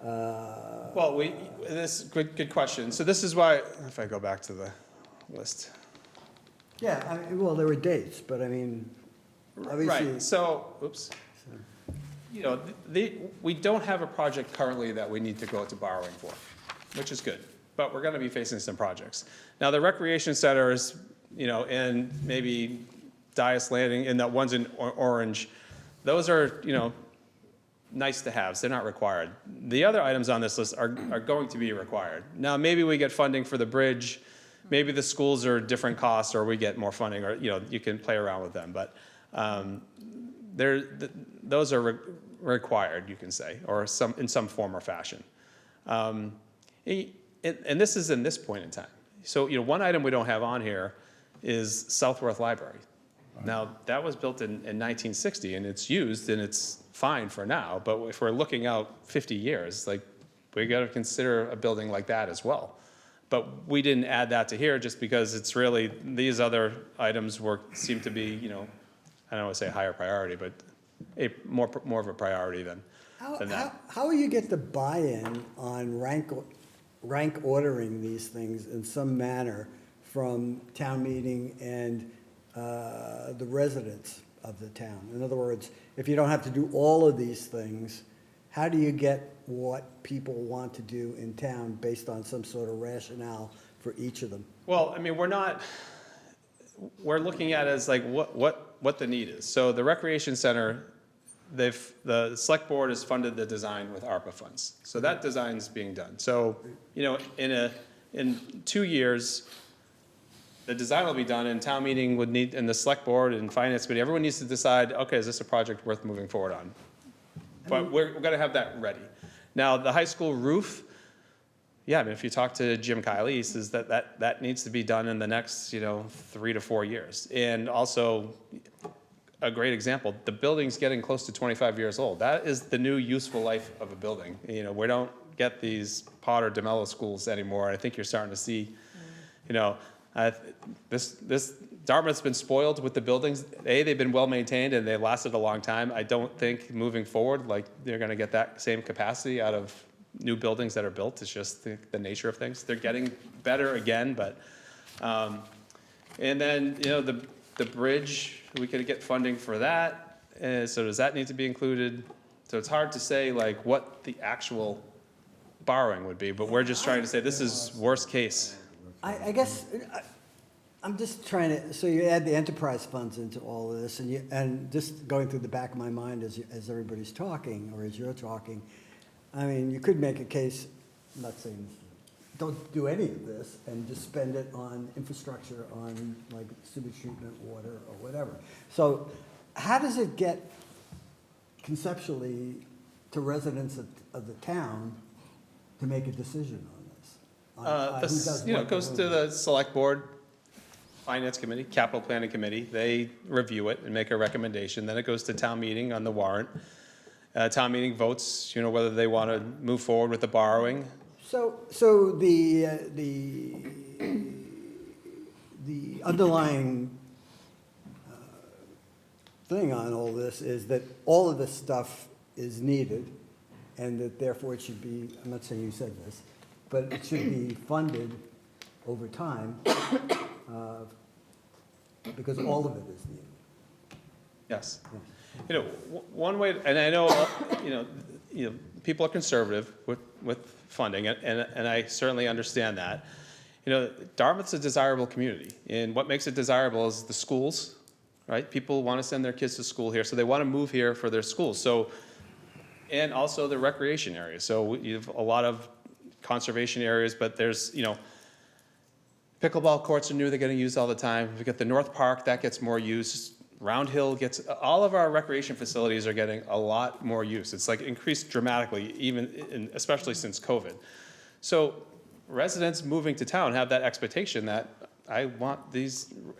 Well, good question. So this is why, if I go back to the list. Yeah, I mean, well, there were dates, but I mean, obviously. Right, so, oops. We don't have a project currently that we need to go to borrowing for, which is good, but we're gonna be facing some projects. Now, the recreation centers, and maybe Dias Landing, and that one's in Orange, those are, nice to haves, they're not required. The other items on this list are going to be required. Now, maybe we get funding for the bridge, maybe the schools are different costs, or we get more funding, or, you can play around with them, but those are required, you can say, or in some form or fashion. And this is in this point in time. So, one item we don't have on here is Southworth Library. Now, that was built in 1960, and it's used, and it's fine for now, but if we're looking out 50 years, like, we gotta consider a building like that as well. But we didn't add that to here just because it's really, these other items seem to be, I don't want to say higher priority, but more of a priority than that. How will you get the buy-in on rank ordering these things in some manner from town meeting and the residents of the town? In other words, if you don't have to do all of these things, how do you get what people want to do in town based on some sort of rationale for each of them? Well, I mean, we're looking at it as like what the need is. So the recreation center, the select board has funded the design with ARPA funds. So that design's being done. So, in 2 years, the design will be done, and town meeting would need, and the select board and finance committee, everyone needs to decide, okay, is this a project worth moving forward on? But we're gonna have that ready. Now, the high school roof, yeah, I mean, if you talk to Jim Kiley, he says that needs to be done in the next, 3 to 4 years. And also, a great example, the building's getting close to 25 years old. That is the new useful life of a building. We don't get these Potter DeMello schools anymore. I think you're starting to see, this Dartmouth's been spoiled with the buildings. They've been well-maintained and they lasted a long time. I don't think moving forward, like, they're gonna get that same capacity out of new buildings that are built. It's just the nature of things. They're getting better again, but, and then, the bridge, we could get funding for that. So does that need to be included? So it's hard to say like what the actual borrowing would be, but we're just trying to say this is worst case. I guess, I'm just trying to, so you add the enterprise funds into all of this, and just going through the back of my mind as everybody's talking, or as you're talking, I mean, you could make a case, I'm not saying, don't do any of this, and just spend it on infrastructure, on like sewage treatment, water, or whatever. So how does it get conceptually to residents of the town to make a decision on this? On who does what It goes and to when? the select board, finance committee, capital planning committee. They review it and make a recommendation. Then it goes to town meeting on the warrant. Town meeting votes, whether they want to move forward with the borrowing. So the underlying thing on all this is that all of this stuff is needed, and that therefore it should be, I'm not saying you said this, but it should be funded over time, because all of it is needed. Yes. One way, and I know, people are conservative with funding, and I certainly understand that. Dartmouth's a desirable community, and what makes it desirable is the schools, right? People want to send their kids to school here, so they want to move here for their schools. So, and also the recreation areas. So you have a lot of conservation areas, but there's, pickleball courts are new, they're getting used all the time. We've got the North Park, that gets more use. Round Hill gets, all of our recreation facilities are getting a lot more use. It's like increased dramatically, especially since COVID. So residents moving to town have that expectation that I want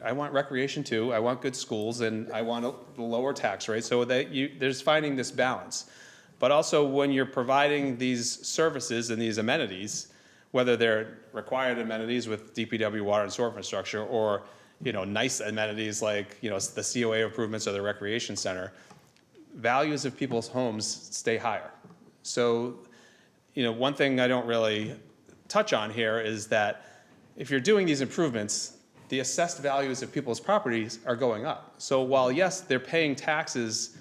recreation too, I want good schools, and I want a lower tax rate. So there's finding this balance. But also when you're providing these services and these amenities, whether they're required amenities with DPW water and sewer infrastructure, or nice amenities like, the COA improvements or the recreation center, values of people's homes stay higher. So, one thing I don't really touch on here is that if you're doing these improvements, the assessed values of people's properties are going up. So while, yes, they're paying taxes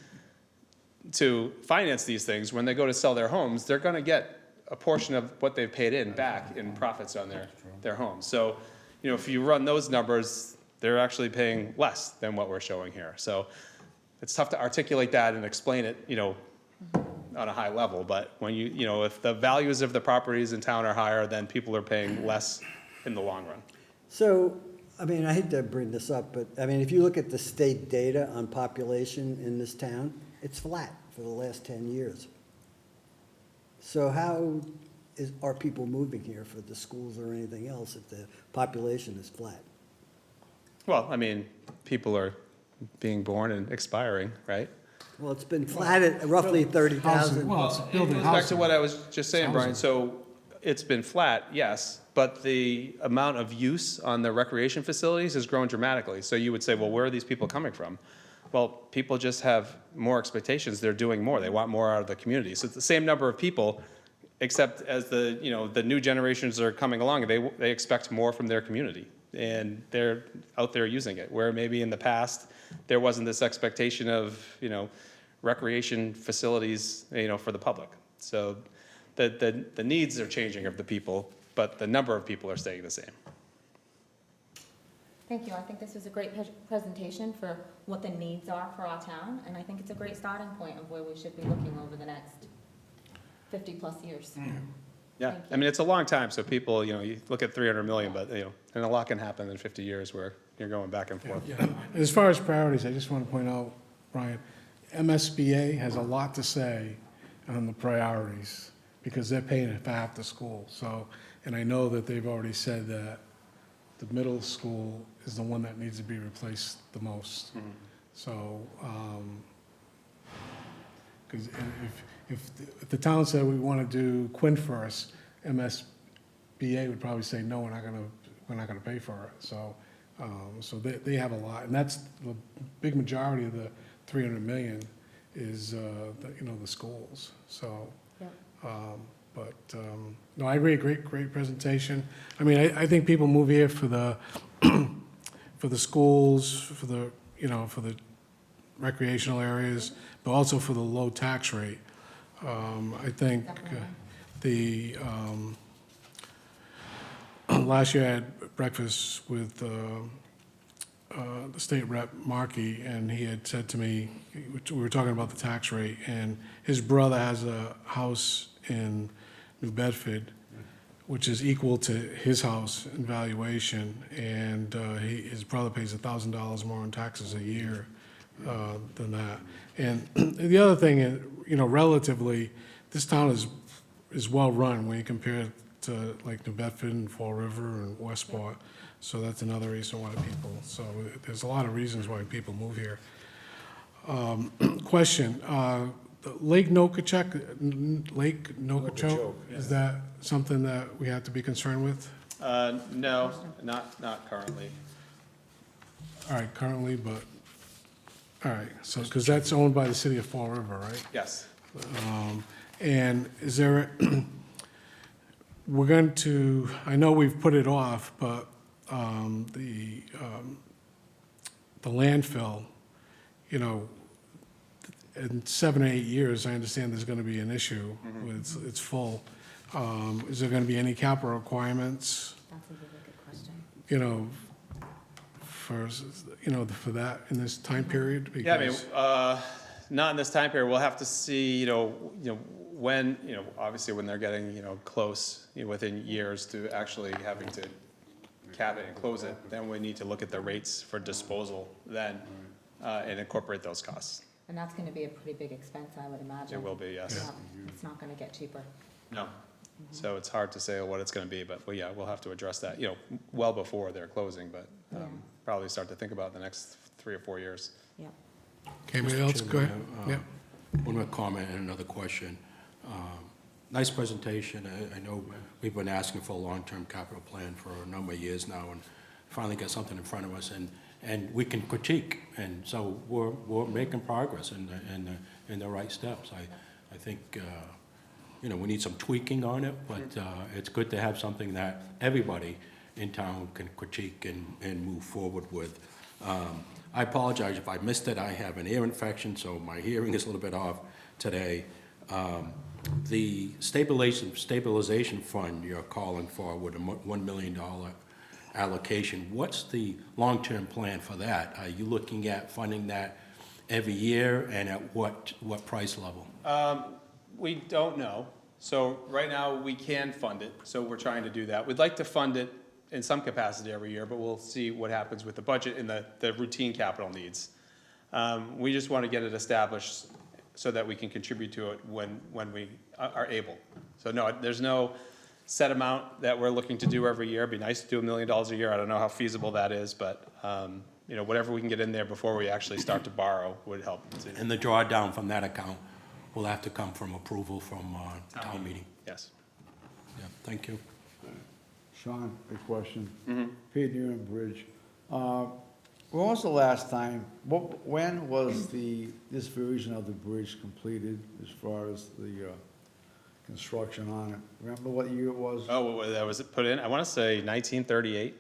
to finance these things, when they go to sell their homes, they're gonna get a portion of what they've paid in back in profits on their homes. So, if you run those numbers, they're actually paying less than what we're showing here. So it's tough to articulate that and explain it, on a high level. But when if the values of the properties in town are higher, then people are paying less in the long run. So, I mean, I hate to bring this up, but, I mean, if you look at the state data on population in this town, it's flat for the last 10 years. So how are people moving here for the schools or anything else if the population is flat? Well, I mean, people are being born and expiring, right? Well, it's been flat at roughly 30,000. Well, it's It building goes back to housing. what I was just saying, Brian. Housing. So it's been flat, yes, but the amount of use on the recreation facilities has grown dramatically. So you would say, well, where are these people coming from? Well, people just have more expectations. They're doing more. They want more out of the community. So it's the same number of people, except as the new generations are coming along, they expect more from their community, and they're out there using it. Where maybe in the past there wasn't this expectation of recreation facilities for the public. So the needs are changing of the people, but the number of people are staying the same. Thank you. I think this was a great presentation for what the needs are for our town, and I think it's a great starting point of where we should be looking over the next 50-plus years. Yeah, Thank I mean, it's a long time, so people, you look at 300 million, but, and a lot can happen in 50 years where you're going back and forth. As far as priorities, I just want to point out, Brian, MSBA has a lot to say on the priorities, because they're paying for half the school, so, and I know that they've already said that the middle school is the one that needs to be replaced the most. So, because if the town said we want to do Quinn first, MSBA would probably say, no, we're not gonna pay for it. So, so they have a lot, and that's the big majority of the 300 million is, the schools, so. Yep. No, I agree, great presentation. I mean, I think people move here for the, for the schools, for the, for the recreational areas, but also for the low tax rate. I think the, last year I had breakfast with the state rep Markey, and he had said to me, we were talking about the tax rate, and his brother has a house in New Bedford, which is equal to his house in valuation, and his brother pays $1,000 more in taxes a year than that. And the other thing is, relatively, this town is well-run when you compare it to like New Bedford and Fall River and Westport. So that's another reason why people, so there's a lot of reasons why people move here. Question, Lake Nokichoke, is that something that we have to be concerned with? No, not currently. All right, currently, but, all right, so, because that's owned by the city of Fall River, right? Yes. And is there, we're going to, I know we've put it off, but the landfill, in 7 or 8 years, I understand there's going to be an issue with it's full. Is there going to be any capital requirements, That's a really good question. for that in this time period? Yeah, I mean, Because- not in this time period. We'll have to see, when, obviously when they're getting, close, within years to actually having to cap it and close it, then we need to look at the rates for disposal then, and incorporate those costs. And that's gonna be a pretty big expense, I would imagine. It will be, yes. Yeah, it's not gonna get cheaper. No. So it's hard to say what it's gonna be, but, well, yeah, we'll have to address that, well before they're closing, but, Yeah. probably start to think about the next 3 or 4 years. Yep. Okay, anybody Mr. else? Go ahead. Chairman, Yeah. One more comment and another question. Nice presentation. I know we've been asking for a long-term capital plan for a number of years now, and finally got something in front of us, and we can critique, and so we're making progress in the right steps. I think, we need some tweaking on it, but it's good to have something that everybody in town can critique and move forward with. I apologize if I missed it. I have an ear infection, so my hearing is a little bit off today. The stabilization fund you're calling for with a $1 million allocation, what's the long-term plan for that? Are you looking at funding that every year, and at what price level? We don't know. So right now, we can fund it, so we're trying to do that. We'd like to fund it in some capacity every year, but we'll see what happens with the budget and the routine capital needs. We just want to get it established so that we can contribute to it when we are able. So no, there's no set amount that we're looking to do every year. It'd be nice to do $1 million a year. I don't know how feasible that is, but, whatever we can get in there before we actually start to borrow would help. And the drawdown from that account will have to come from approval from town meeting. Yes. Yeah, thank you. Sean, a question. Pete Newman Bridge. When was the last time, when was this version of the bridge completed as far as the construction on it? Remember what year it was? Oh, that was put in, I want to say 1938,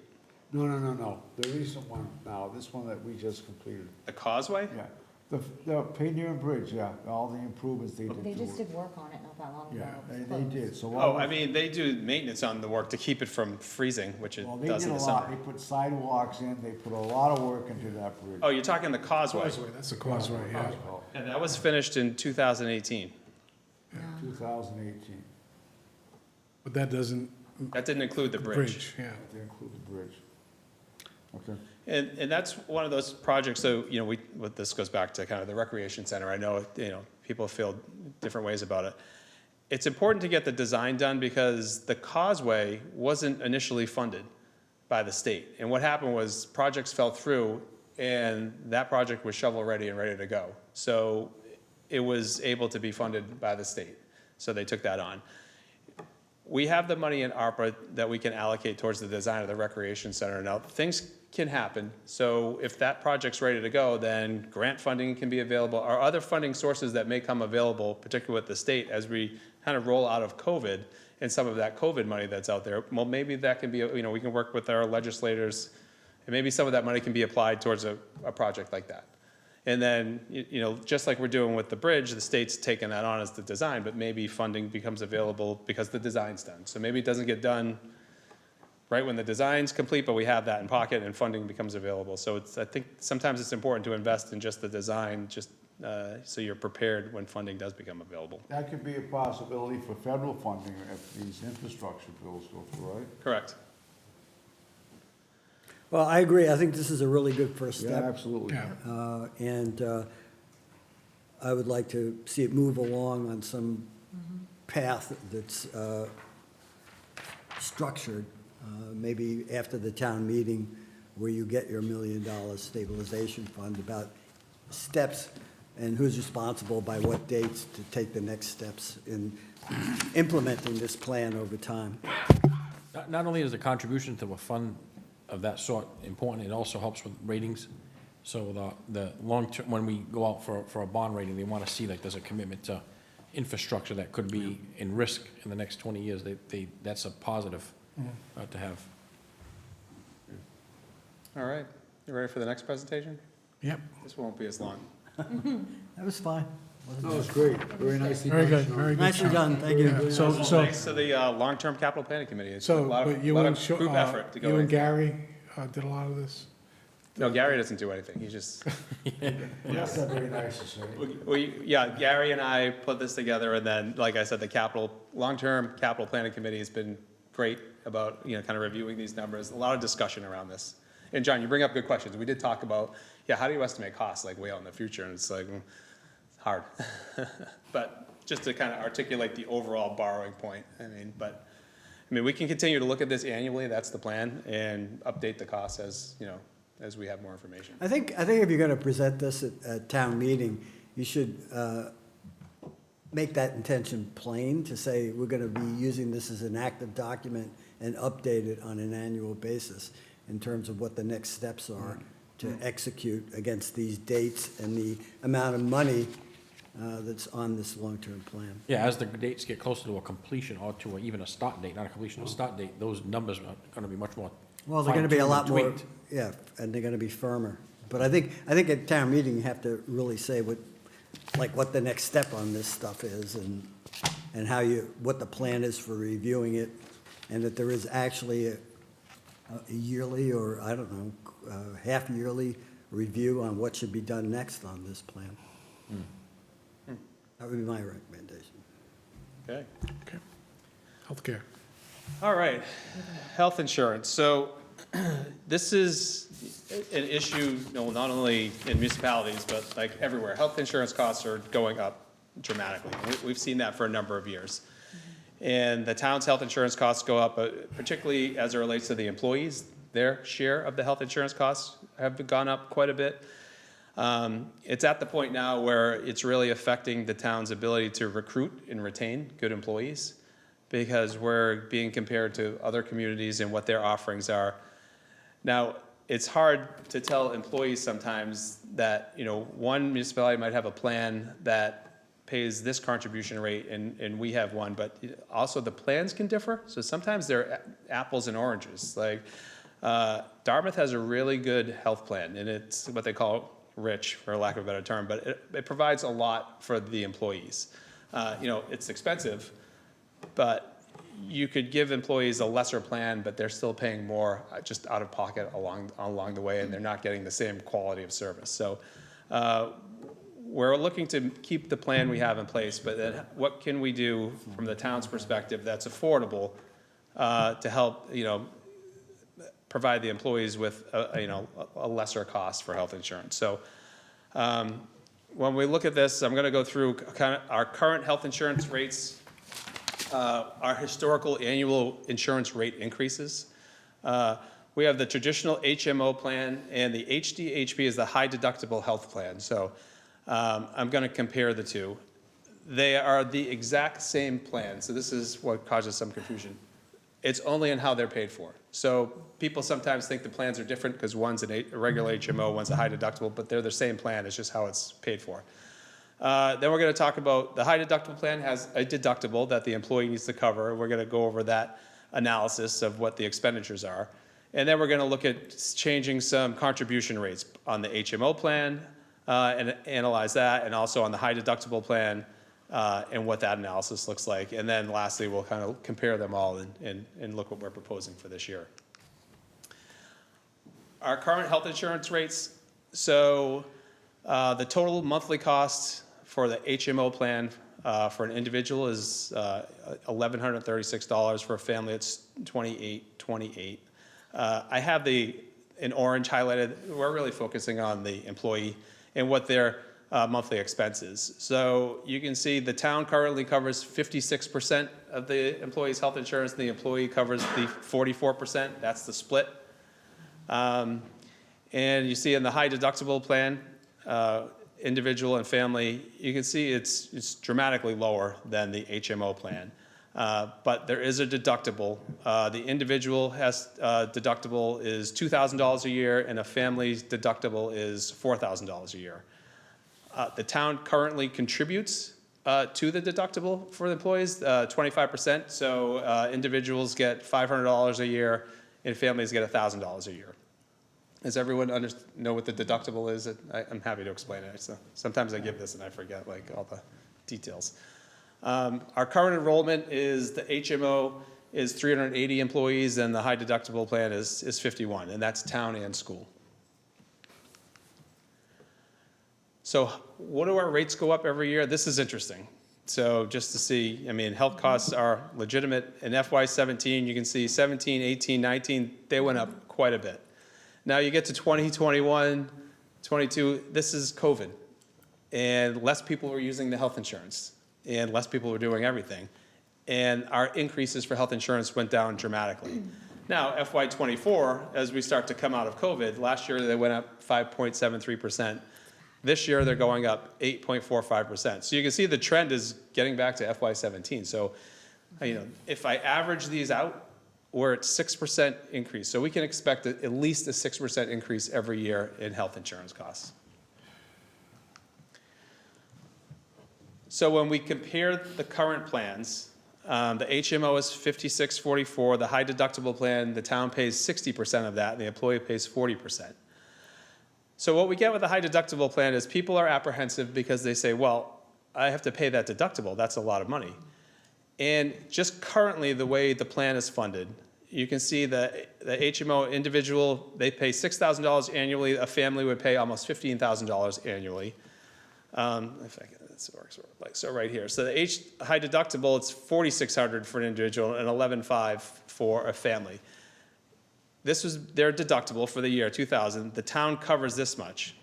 No. The recent one now, this one that we just completed. the Causeway? Yeah. The Pete Newman Bridge, yeah, all the improvements they did They to just it. did work on it not that long ago. Yeah, It was they closed. did, so. Oh, I mean, they do maintenance on the work to keep it from freezing, which it Well, they does did in a the lot, summer. they put sidewalks in, they put a lot of work into that bridge. Oh, you're talking the Causeway? Causeway, that's the causeway, yeah. Yeah, that was finished in 2018. Yeah. 2018. But that doesn't, That didn't include the bridge. yeah. They include the bridge. Okay. And that's one of those projects, so, you know, this goes back to kind of the recreation center. I know, you know, people feel different ways about it. It's important to get the design done because the causeway wasn't initially funded by the state. And what happened was projects fell through and that project was shovel-ready and ready to go. So it was able to be funded by the state. So they took that on. We have the money in ARPA that we can allocate towards the design of the recreation center. Now, things can happen. So if that project's ready to go, then grant funding can be available, or other funding sources that may come available, particularly with the state, as we kind of roll out of COVID and some of that COVID money that's out there. Well, maybe that can be, you know, we can work with our legislators, and maybe some of that money can be applied towards a project like that. And then, you know, just like we're doing with the bridge, the state's taking that on as the design, but maybe funding becomes available because the design's done. So maybe it doesn't get done right when the design's complete, but we have that in pocket and funding becomes available. So I think sometimes it's important to invest in just the design, just so you're prepared when funding does become available. That could be a possibility for federal funding if these infrastructure bills go through, right? Correct. Well, I agree. I think this is a really good first Yeah, step. absolutely. Yeah. And I would like to see it move along on some path that's structured, maybe after the town meeting where you get your $1 million stabilization fund, about steps and who's responsible by what dates to take the next steps in implementing this plan over time. Not only is the contribution to a fund of that sort important, it also helps with ratings. So the long term, when we go out for a bond rating, they want to see like there's a commitment to infrastructure that could be in risk in the next 20 years. That's a positive to have. All right. You ready for the next presentation? Yep, This won't be as long. That was fine. That was great, very nicely done. very good, very good. Nicely done, thank you. Yeah, so, Thanks to the long-term capital planning committee. It's a so, lot but you of and, group effort to go you and in. Gary did a lot of this? No, Gary doesn't do anything. He just, That's not very nice to say. yeah, Gary and I put this together, and then, like I said, the long-term capital planning committee has been great about, you know, kind of reviewing these numbers. A lot of discussion around this. And John, you bring up good questions. We did talk about, yeah, how do you estimate costs like way out in the future? And it's like, it's hard. But just to kind of articulate the overall borrowing point, I mean, we can continue to look at this annually, that's the plan, and update the costs as, you know, as we have more information. I think if you're gonna present this at town meeting, you should make that intention plain to say, we're gonna be using this as an active document and update it on an annual basis in terms of what the next steps are to execute against these dates and the amount of money that's on this long-term plan. Yeah, as the dates get closer to a completion or to even a start date, not a completion, a start date, those numbers are gonna be much more. Well, they're gonna be a lot fine-tuned more, and tweaked. yeah, and they're gonna be firmer. But I think at town meeting, you have to really say what the next step on this stuff is and what the plan is for reviewing it, and that there is actually a yearly, or I don't know, half-yearly review on what should be done next on this plan. That would be my recommendation. Okay. Okay. Healthcare. All right, health insurance. So this is an issue, you know, not only in municipalities, but like everywhere. Health insurance costs are going up dramatically. We've seen that for a number of years. And the town's health insurance costs go up, particularly as it relates to the employees. Their share of the health insurance costs have gone up quite a bit. It's at the point now where it's really affecting the town's ability to recruit and retain good employees, because we're being compared to other communities and what their offerings are. Now, it's hard to tell employees sometimes that, you know, one municipality might have a plan that pays this contribution rate and we have one, but also the plans can differ. So sometimes they're apples and oranges. Like Dartmouth has a really good health plan, and it's what they call rich, for lack of a better term, but it provides a lot for the employees. You know, it's expensive, but you could give employees a lesser plan, but they're still paying more just out of pocket along the way, and they're not getting the same quality of service. So we're looking to keep the plan we have in place, but then what can we do from the town's perspective that's affordable to help, provide the employees with, a lesser cost for health insurance. So when we look at this, I'm going to go through kind of our current health insurance rates, our historical annual insurance rate increases. We have the traditional HMO plan, and the HDHP is the high deductible health plan. So I'm going to compare the two. They are the exact same plan, so this is what causes some confusion. It's only in how they're paid for. So people sometimes think the plans are different because one's a regular HMO, one's a high deductible, but they're the same plan, it's just how it's paid for. Then we're going to talk about the high deductible plan has a deductible that the employee needs to cover. We're going to go over that analysis of what the expenditures are. And then we're going to look at changing some contribution rates on the HMO plan and analyze that, and also on the high deductible plan and what that analysis looks like. And then lastly, we'll kind of compare them all and look what we're proposing for this year. Our current health insurance rates, so the total monthly cost for the HMO plan for an individual is $1,136. For a family, it's $2,828. I have in orange highlighted. We're really focusing on the employee and what their monthly expenses. So you can see the town currently covers 56% of the employee's health insurance. The employee covers the 44%. That's the split. And you see in the high deductible plan, individual and family, you can see it's dramatically lower than the HMO plan. But there is a deductible. The individual has deductible is $2,000 a year, and a family's deductible is $4,000 a year. The town currently contributes to the deductible for the employees, 25%. So individuals get $500 a year, and families get $1,000 a year. Does everyone know what the deductible is? I'm happy to explain it. So sometimes I give this and I forget all the details. Our current enrollment is the HMO is 380 employees, and the high deductible plan is 51, and that's town and school. So what do our rates go up every year? This is interesting. So just to see, health costs are legitimate. In FY17, you can see 17, 18, 19, they went up quite a bit. Now you get to 20, 21, 22, this is COVID, and less people were using the health insurance, and less people were doing everything. And our increases for health insurance went down dramatically. Now, FY24, as we start to come out of COVID, last year they went up 5.73%. This year they're going up 8.45%. So you can see the trend is getting back to FY17. So, if I average these out, we're at 6% increase. So we can expect at least a 6% increase every year in health insurance costs. So when we compare the current plans, the HMO is $56.44. The high deductible plan, the town pays 60% of that, and the employee pays 40%. So what we get with the high deductible plan is people are apprehensive because they say, well, I have to pay that deductible. That's a lot of money. And just currently, the way the plan is funded, you can see the HMO individual, they pay $6,000 annually. A family would pay almost $15,000 annually. If I can, this works like so right here. So the high deductible, it's $4,600 for an individual and $11,500 for a family. This was their deductible for the year 2000. The town covers this much.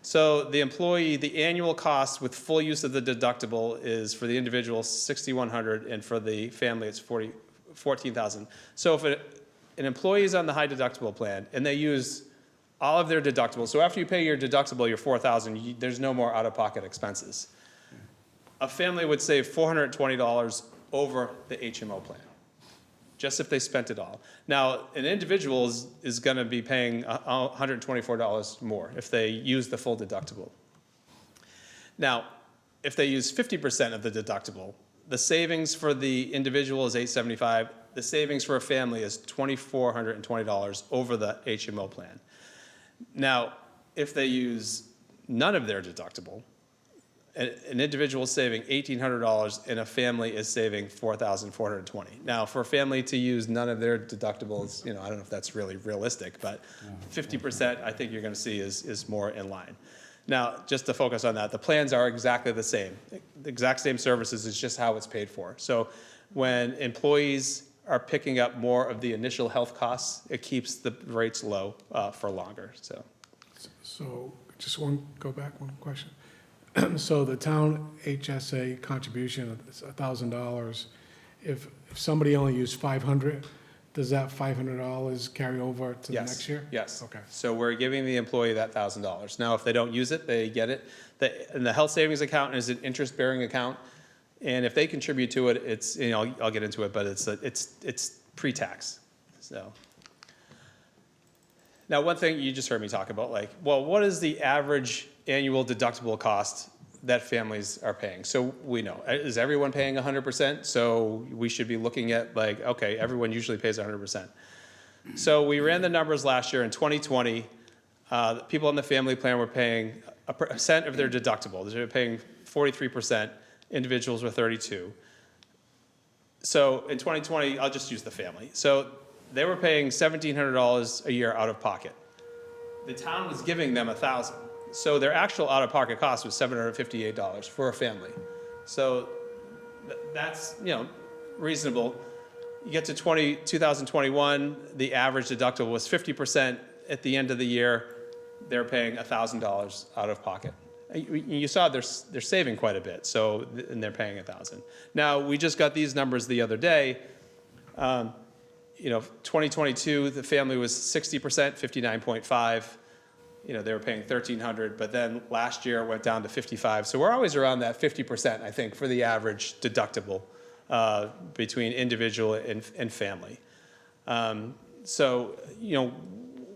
So the employee, the annual cost with full use of the deductible is for the individual $6,100, and for the family it's $14,000. So if an employee is on the high deductible plan and they use all of their deductibles, so after you pay your deductible, your $4,000, there's no more out-of-pocket expenses. A family would save $420 over the HMO plan, just if they spent it all. Now, an individual is going to be paying $124 more if they use the full deductible. Now, if they use 50% of the deductible, the savings for the individual is $875. The savings for a family is $2,420 over the HMO plan. Now, if they use none of their deductible, an individual is saving $1,800 and a family is saving $4,420. Now, for a family to use none of their deductibles, I don't know if that's really realistic, but 50% I think you're going to see is more in line. Now, just to focus on that, the plans are exactly the same. The exact same services is just how it's paid for. So when employees are picking up more of the initial health costs, it keeps the rates low for longer, so. So, just go back one question. So the town HSA contribution is $1,000. If somebody only used 500, does that $500 carry over to the Yes, next year? yes. Okay. So we're giving the employee that $1,000. Now, if they don't use it, they get it. And the health savings account is an interest-bearing account, and if they contribute to it, it's, you know, I'll get into it, but it's pre-tax, so. Now, one thing you just heard me talk about, like, well, what is the average annual deductible cost that families are paying? So we know, is everyone paying 100%? So we should be looking at like, okay, everyone usually pays 100%. So we ran the numbers last year in 2020. People on the family plan were paying a percent of their deductible. They were paying 43%, individuals were 32%. So in 2020, I'll just use the family. So they were paying $1,700 a year out of pocket. The town was giving them $1,000. So their actual out-of-pocket cost was $758 for a family. So that's, you know, reasonable. You get to 2021, the average deductible was 50%. At the end of the year, they're paying $1,000 out of pocket. You saw they're saving quite a bit, so, and they're paying $1,000. Now, we just got these numbers the other day. You know, 2022, the family was 60%, 59.5. You know, they were paying $1,300, but then last year it went down to 55. So we're always around that 50%, I think, for the average deductible between individual and family. So, you know,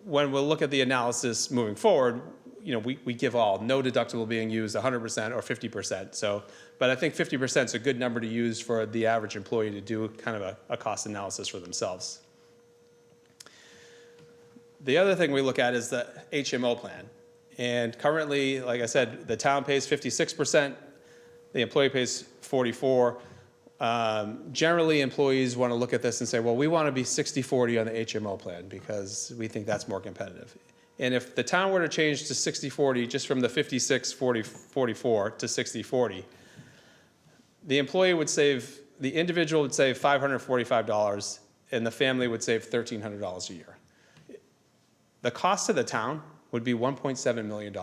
when we'll look at the analysis moving forward, you know, we give all, no deductible being used 100% or 50%. So, but I think 50% is a good number to use for the average employee to do kind of a cost analysis for themselves. The other thing we look at is the HMO plan. And currently, like I said, the town pays 56%, the employee pays 44%. Generally, employees want to look at this and say, well, we want to be 60-40 on the HMO plan because we think that's more competitive. And if the town were to change to 60-40, just from the 56-44 to 60-40, the employee would save, the individual would save $545, and the family would save $1,300 a year. The cost to the town would be $1.7 million.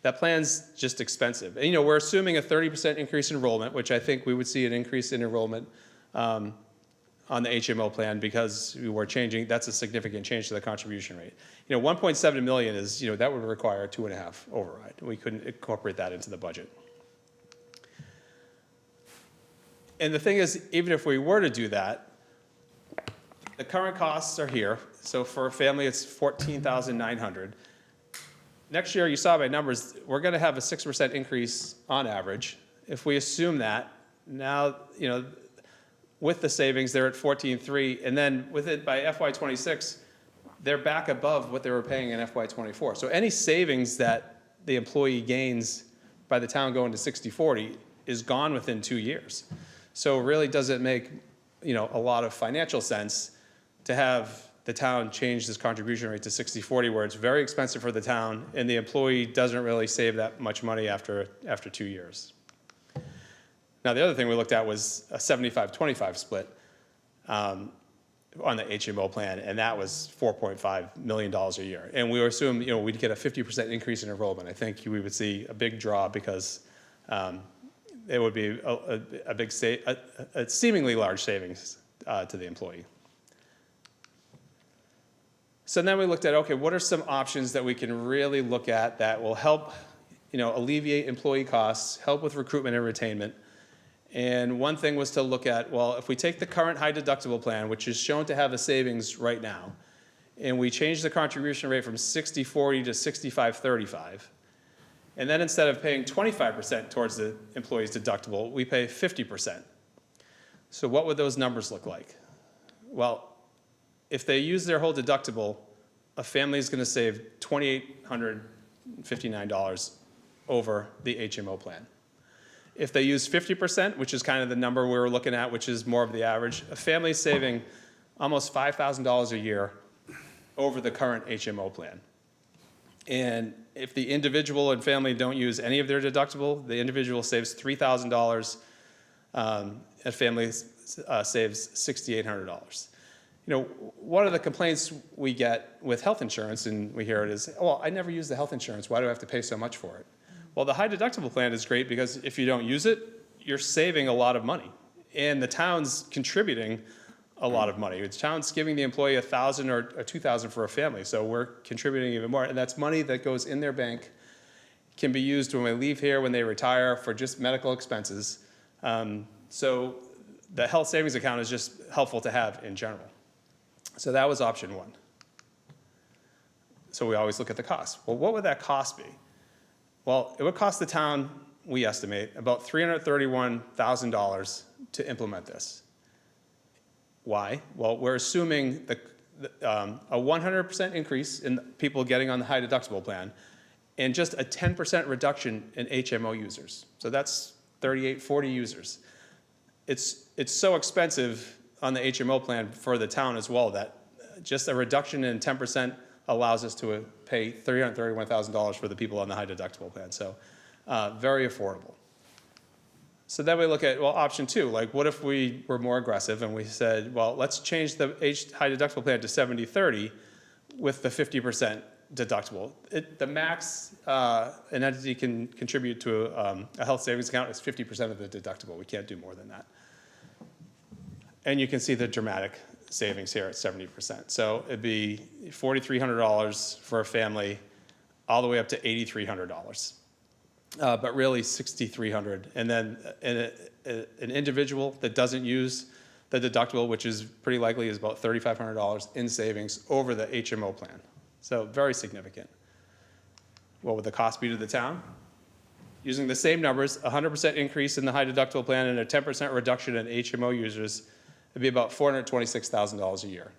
That plan's just expensive. And, you know, we're assuming a 30% increase in enrollment, which I think we would see an increase in enrollment on the HMO plan because we were changing, that's a significant change to the contribution rate. You know, 1.7 million is, you know, that would require a 2.5 override. We couldn't incorporate that into the budget. And the thing is, even if we were to do that, the current costs are here. So for a family, it's $14,900. Next year, you saw my numbers, we're going to have a 6% increase on average. If we assume that, now, you know, with the savings, they're at 14.3, and then with it by FY26, they're back above what they were paying in FY24. So any savings that the employee gains by the town going to 60-40 is gone within 2 years. So it really doesn't make, you know, a lot of financial sense to have the town change this contribution rate to 60-40, where it's very expensive for the town, and the employee doesn't really save that much money after 2 years. Now, the other thing we looked at was a 75-25 split on the HMO plan, and that was $4.5 million a year. And we assumed, you know, we'd get a 50% increase in enrollment. I think we would see a big draw because it would be a big, a seemingly large savings to the employee. So then we looked at, okay, what are some options that we can really look at that will help, you know, alleviate employee costs, help with recruitment and retainment. And one thing was to look at, well, if we take the current high deductible plan, which is shown to have a savings right now, and we change the contribution rate from 60-40 to 65-35, and then instead of paying 25% towards the employee's deductible, we pay 50%. So what would those numbers look like? Well, if they use their whole deductible, a family is going to save $2,859 over the HMO plan. If they use 50%, which is kind of the number we were looking at, which is more of the average, a family is saving almost $5,000 a year over the current HMO plan. And if the individual and family don't use any of their deductible, the individual saves $3,000, and family saves $6,800. You know, one of the complaints we get with health insurance, and we hear it, is, well, I never use the health insurance, why do I have to pay so much for it? Well, the high deductible plan is great because if you don't use it, you're saving a lot of money. And the town's contributing a lot of money. The town's giving the employee $1,000 or $2,000 for a family, so we're contributing even more. And that's money that goes in their bank, can be used when we leave here, when they retire, for just medical expenses. So the health savings account is just helpful to have in general. So that was option one. So we always look at the cost. Well, what would that cost be? Well, it would cost the town, we estimate, about $331,000 to implement this. Why? Well, we're assuming a 100% increase in people getting on the high deductible plan and just a 10% reduction in HMO users. So that's 38, 40 users. It's so expensive on the HMO plan for the town as well that just a reduction in 10% allows us to pay $331,000 for the people on the high deductible plan. So very affordable. So then we look at, well, option two, like what if we were more aggressive and we said, well, let's change the high deductible plan to 70/30 with the 50% deductible. The max an entity can contribute to a health savings account is 50% of the deductible. We can't do more than that. And you can see the dramatic savings here at 70%. So it'd be $4,300 for a family, all the way up to $8,300. But really $6,300. And then an individual that doesn't use the deductible, which is pretty likely is about $3,500 in savings over the HMO plan. So very significant. What would the cost be to the town? Using the same numbers, 100% increase in the high deductible plan and a 10% reduction in HMO users, it'd be about $426,000 a year.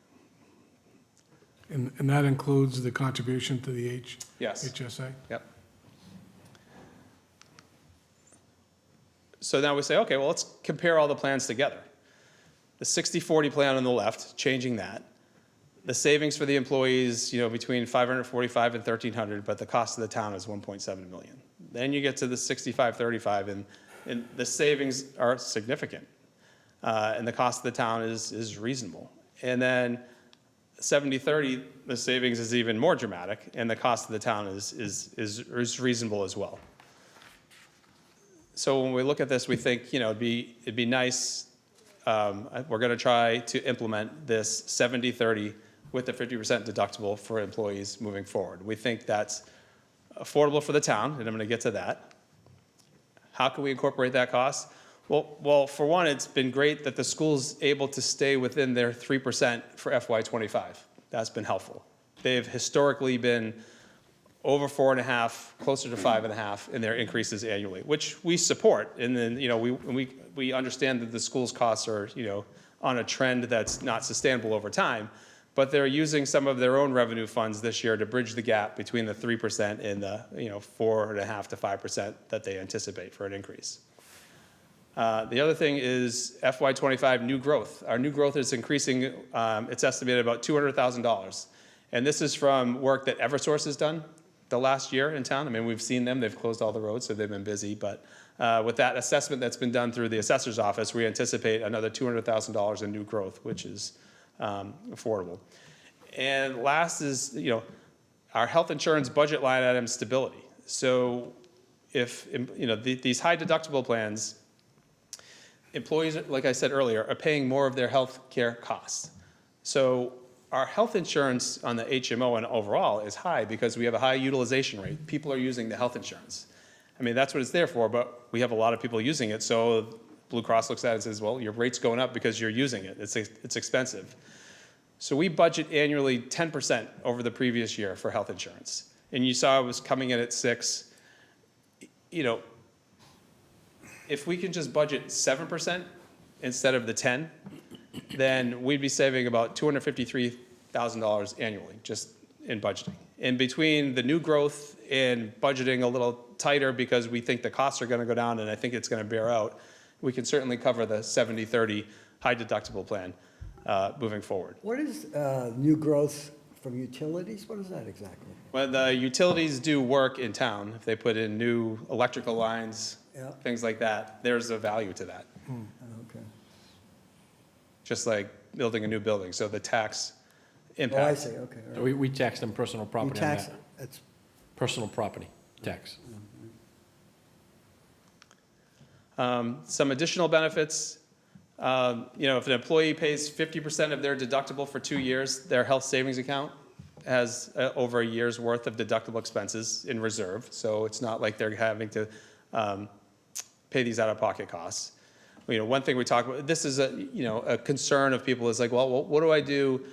And that includes the contribution to the Yes. HSA? Yep. So now we say, okay, well, let's compare all the plans together. The 60/40 plan on the left, changing that. The savings for the employees, between $545 and $1,300, but the cost of the town is $1.7 million. Then you get to the 65/35, and the savings are significant, and the cost of the town is reasonable. And then 70/30, the savings is even more dramatic, and the cost of the town is reasonable as well. So when we look at this, we think, it'd be nice. We're going to try to implement this 70/30 with the 50% deductible for employees moving forward. We think that's affordable for the town, and I'm going to get to that. How can we incorporate that cost? Well, for one, it's been great that the school's able to stay within their 3% for FY25. That's been helpful. They've historically been over 4.5, closer to 5.5 in their increases annually, which we support. And then, we understand that the school's costs are, on a trend that's not sustainable over time, but they're using some of their own revenue funds this year to bridge the gap between the 3% and the, 4.5 to 5% that they anticipate for an increase. The other thing is FY25 new growth. Our new growth is increasing, it's estimated about $200,000. And this is from work that Eversource has done the last year in town. I mean, we've seen them, they've closed all the roads, so they've been busy. But with that assessment that's been done through the assessor's office, we anticipate another $200,000 in new growth, which is affordable. And last is, our health insurance budget line item stability. So if, these high deductible plans, employees, like I said earlier, are paying more of their health care costs. So our health insurance on the HMO and overall is high because we have a high utilization rate. People are using the health insurance. I mean, that's what it's there for, but we have a lot of people using it. So Blue Cross looks at it and says, well, your rate's going up because you're using it. It's expensive. So we budget annually 10% over the previous year for health insurance. And you saw it was coming in at 6. If we can just budget 7% instead of the 10, then we'd be saving about $253,000 annually just in budgeting. In between the new growth and budgeting a little tighter because we think the costs are going to go down and I think it's going to bear out, we can certainly cover the 70/30 high deductible plan moving forward. What is new growth from utilities? What is that exactly? When the utilities do work in town, if they put in new electrical lines, Yeah. things like that, there's a value to that, Okay. just like building a new building. So the tax Oh, I impact. see, okay. all So right. we tax them personal You property on tax, that. it's, Personal property tax. Some additional benefits, if an employee pays 50% of their deductible for 2 years, their health savings account has over a year's worth of deductible expenses in reserve. So it's not like they're having to pay these out-of-pocket costs. One thing we talk about, this is a concern of people is like, well, what do I do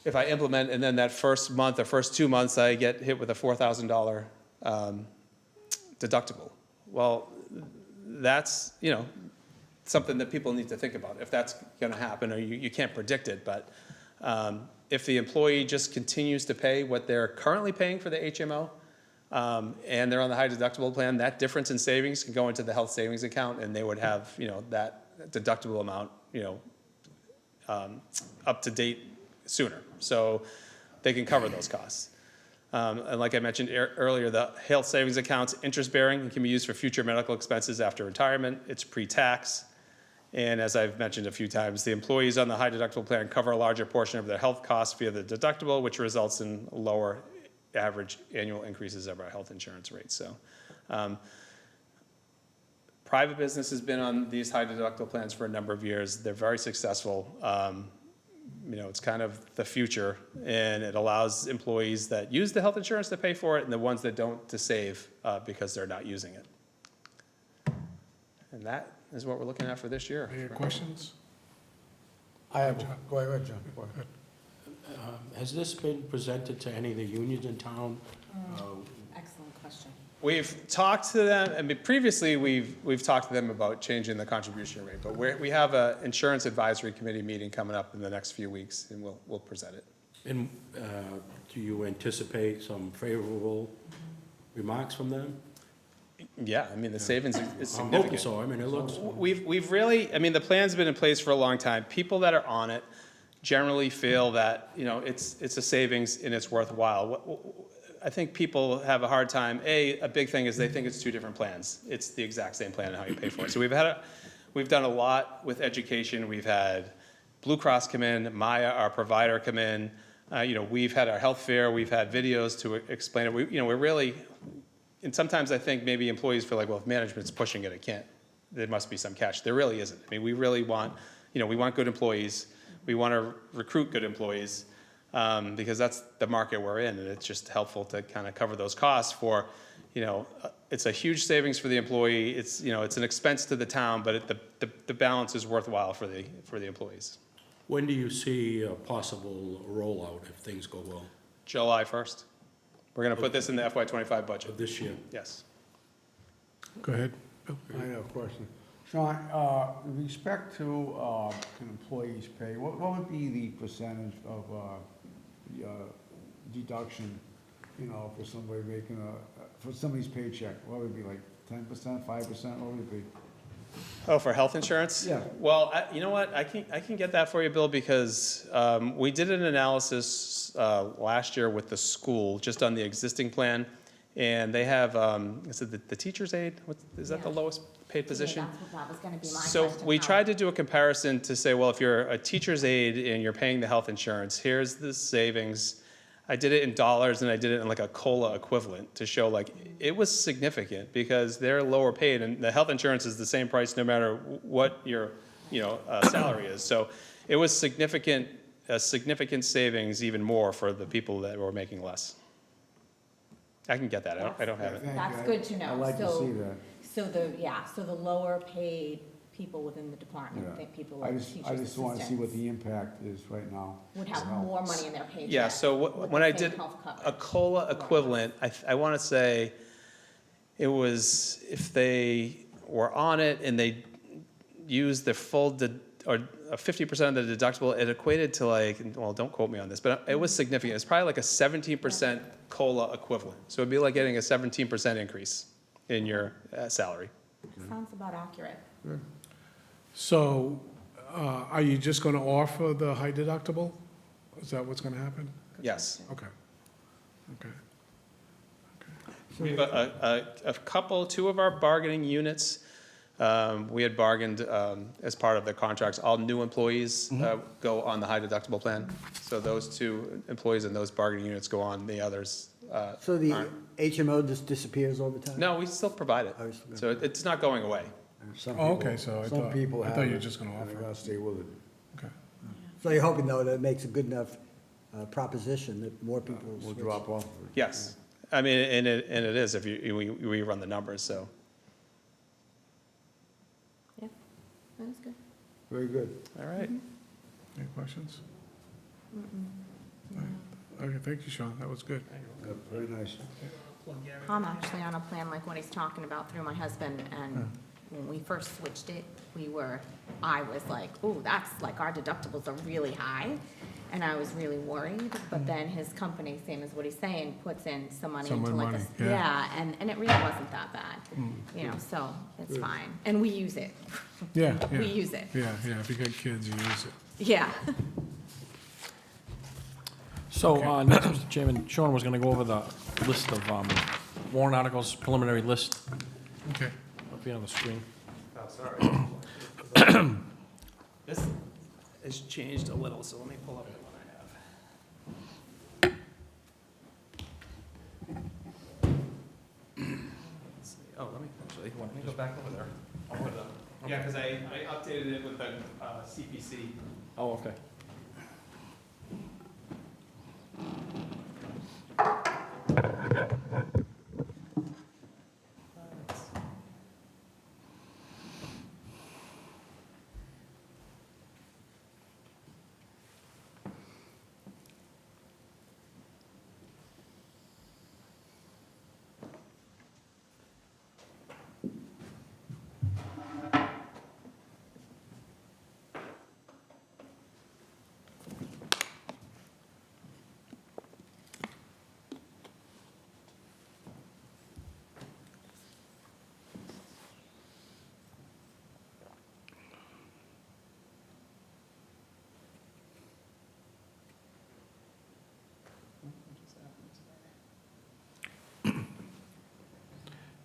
if I implement and then that first month or first 2 months I get hit with a $4,000 deductible? Well, that's, something that people need to think about, if that's going to happen, or you can't predict it, but if the employee just continues to pay what they're currently paying for the HMO, and they're on the high deductible plan, that difference in savings can go into the health savings account, and they would have, that deductible amount, up to date sooner. So they can cover those costs. And like I mentioned earlier, the health savings account's interest-bearing and can be used for future medical expenses after retirement. It's pre-tax. And as I've mentioned a few times, the employees on the high deductible plan cover a larger portion of their health costs via the deductible, which results in lower average annual increases of our health insurance rates. So private business has been on these high deductible plans for a number of years. They're very successful. It's kind of the future, and it allows employees that use the health insurance to pay for it, and the ones that don't to save because they're not using it. And that is what we're looking at for this year. Any questions? I have, go ahead, John. Go ahead. Has this been presented to any of the unions in town? Excellent question. We've talked to them, I mean, previously, we've talked to them about changing the contribution rate, but we have an insurance advisory committee meeting coming up in the next few weeks, and we'll present it. And do you anticipate some favorable remarks from them? Yeah, I mean, the savings is I'm significant. hoping so. I mean, it looks, We've really, I mean, the plan's been in place for a long time. People that are on it generally feel that, it's a savings and it's worthwhile. I think people have a hard time, a big thing is they think it's two different plans. It's the exact same plan and how you pay for it. So we've done a lot with education. We've had Blue Cross come in, Maya, our provider, come in. We've had our health fair, we've had videos to explain it. We're really, and sometimes I think maybe employees feel like, well, if management's pushing it, there must be some catch. There really isn't. I mean, we really want, we want good employees. We want to recruit good employees because that's the market we're in, and it's just helpful to kind of cover those costs for, it's a huge savings for the employee. It's, it's an expense to the town, but the balance is worthwhile for the employees. when do you see a possible rollout if things go well July 1st. We're going to put this in the FY25 budget. of this year? Yes. Go ahead. Bill. I have a question. Sean, with respect to an employee's pay, what would be the percentage of deduction, for somebody making for somebody's paycheck? What would it be, like 10%, 5%? What would it be? Oh, for health insurance? Yeah. Well, you know what? I can get that for you, Bill, because we did an analysis last year with the school just on the existing plan, and they have is it the teacher's aide? Is that the Yeah. lowest paid position? That's what that was gonna be my So question. we How- tried to do a comparison to say, well, if you're a teacher's aide and you're paying the health insurance, here's the savings. I did it in dollars and I did it in like a COLA equivalent to show like it was significant because they're lower paid and the health insurance is the same price no matter what your salary is. So it was a significant savings even more for the people that were making less. I can get that. I don't have it. Thank That's you. good to know. I'd like to So- see that. So the lower paid people within the department, Yeah. think people I like just teachers, want to see what assistants, the impact is right now. would have more money in their paycheck. Yeah, so with when the I same did health a coverage. COLA equivalent, I want to say it was, if they were on it and they used their full, or 50% of the deductible, it equated to like, well, don't quote me on this, but it was significant. It's probably like a 17% COLA equivalent. So it'd be like getting a 17% increase in your salary. Sounds about accurate. So, are you just gonna offer the high deductible? Is that what's gonna happen? Yes. Okay. Okay. We have a couple, two of our bargaining units, we had bargained as part of the contracts, all new employees go on the high deductible plan. So those two employees in those bargaining units go on, the others So the aren't. HMO just disappears over time? No, we still provide it, Oh, you still got so it's not going away. Some Oh, people- okay, so I some thought- people I thought have you were it, just gonna and offer They're it. gonna stay with it. Okay. So you're hoping, though, that it makes a good enough proposition that more people will We'll switch? drop off of it. Yes, I mean, and it is, if we run the numbers, so. Yeah, that was good. Very good. All right. Any questions? Okay, thank you, Sean, that was good. Yeah, very nice. I'm actually on a plan like what he's talking about through my husband, and when we first switched it, I was like, ooh, that's like, our deductibles are really high, and I was really worried, but then his company, same as what he's saying, puts in some money Some into like money, a, yeah. yeah, and it really wasn't that bad, you know, so it's fine, and we use it, Yeah, yeah. we use it, Yeah, yeah, if you got kids, you use it. yeah. So, next, Mr. Chairman, Sean was gonna go over the list of warrant articles, preliminary list, Okay. up here on the screen. Oh, sorry. This has changed a little, so let me pull up the one I have. Let's see. Oh, let me go back over there. Yeah, because I updated it with the CPC. Oh, okay.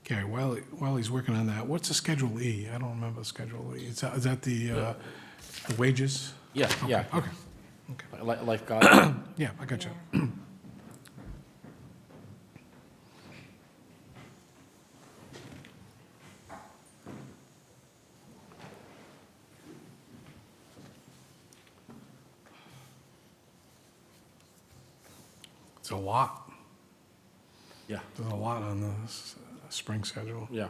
Okay, while he's working on that, what's the Schedule E? I don't remember Schedule E. Is that the wages? Yeah, yeah, Okay, lifeguard. yeah, I got you. It's a lot. Yeah, There's a lot on the spring schedule. yeah.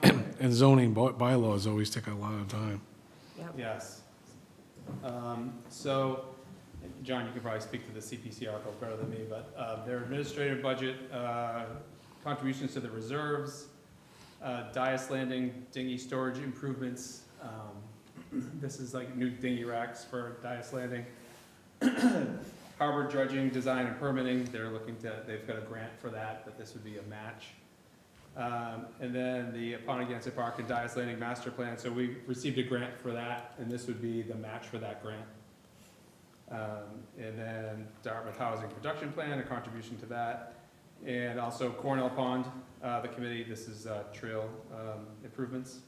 And zoning bylaws always take a lot of time. Yes. So, John, you could probably speak to the CPC article better than me, but their administrative budget, contributions to the reserves, Dias Landing dinghy storage improvements. This is like new dinghy racks for Dias Landing. Harbor dredging, design and permitting, they've got a grant for that, but this would be a match. And then the Pontiac Park and Dias Landing Master Plan, so we received a grant for that, and this would be the match for that grant. And then Dartmouth Housing Production Plan, a contribution to that. And also Cornell Pond, the committee, this is trail improvements.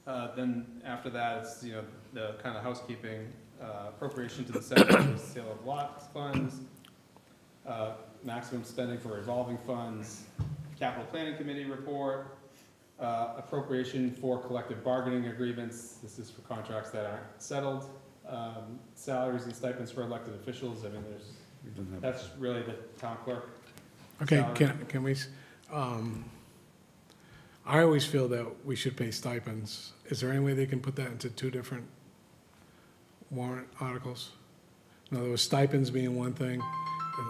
Then after that, it's, you know, the kind of housekeeping, appropriation to the Senate, sale of lots funds, maximum spending for revolving funds, capital planning committee report, appropriation for collective bargaining agreements, this is for contracts that aren't settled, salaries and stipends for elected officials, I mean, that's really the town clerk. Okay, Salary. can we, I always feel that we should pay stipends. Is there any way they can put that into two different warrant articles? In other words, stipends being one thing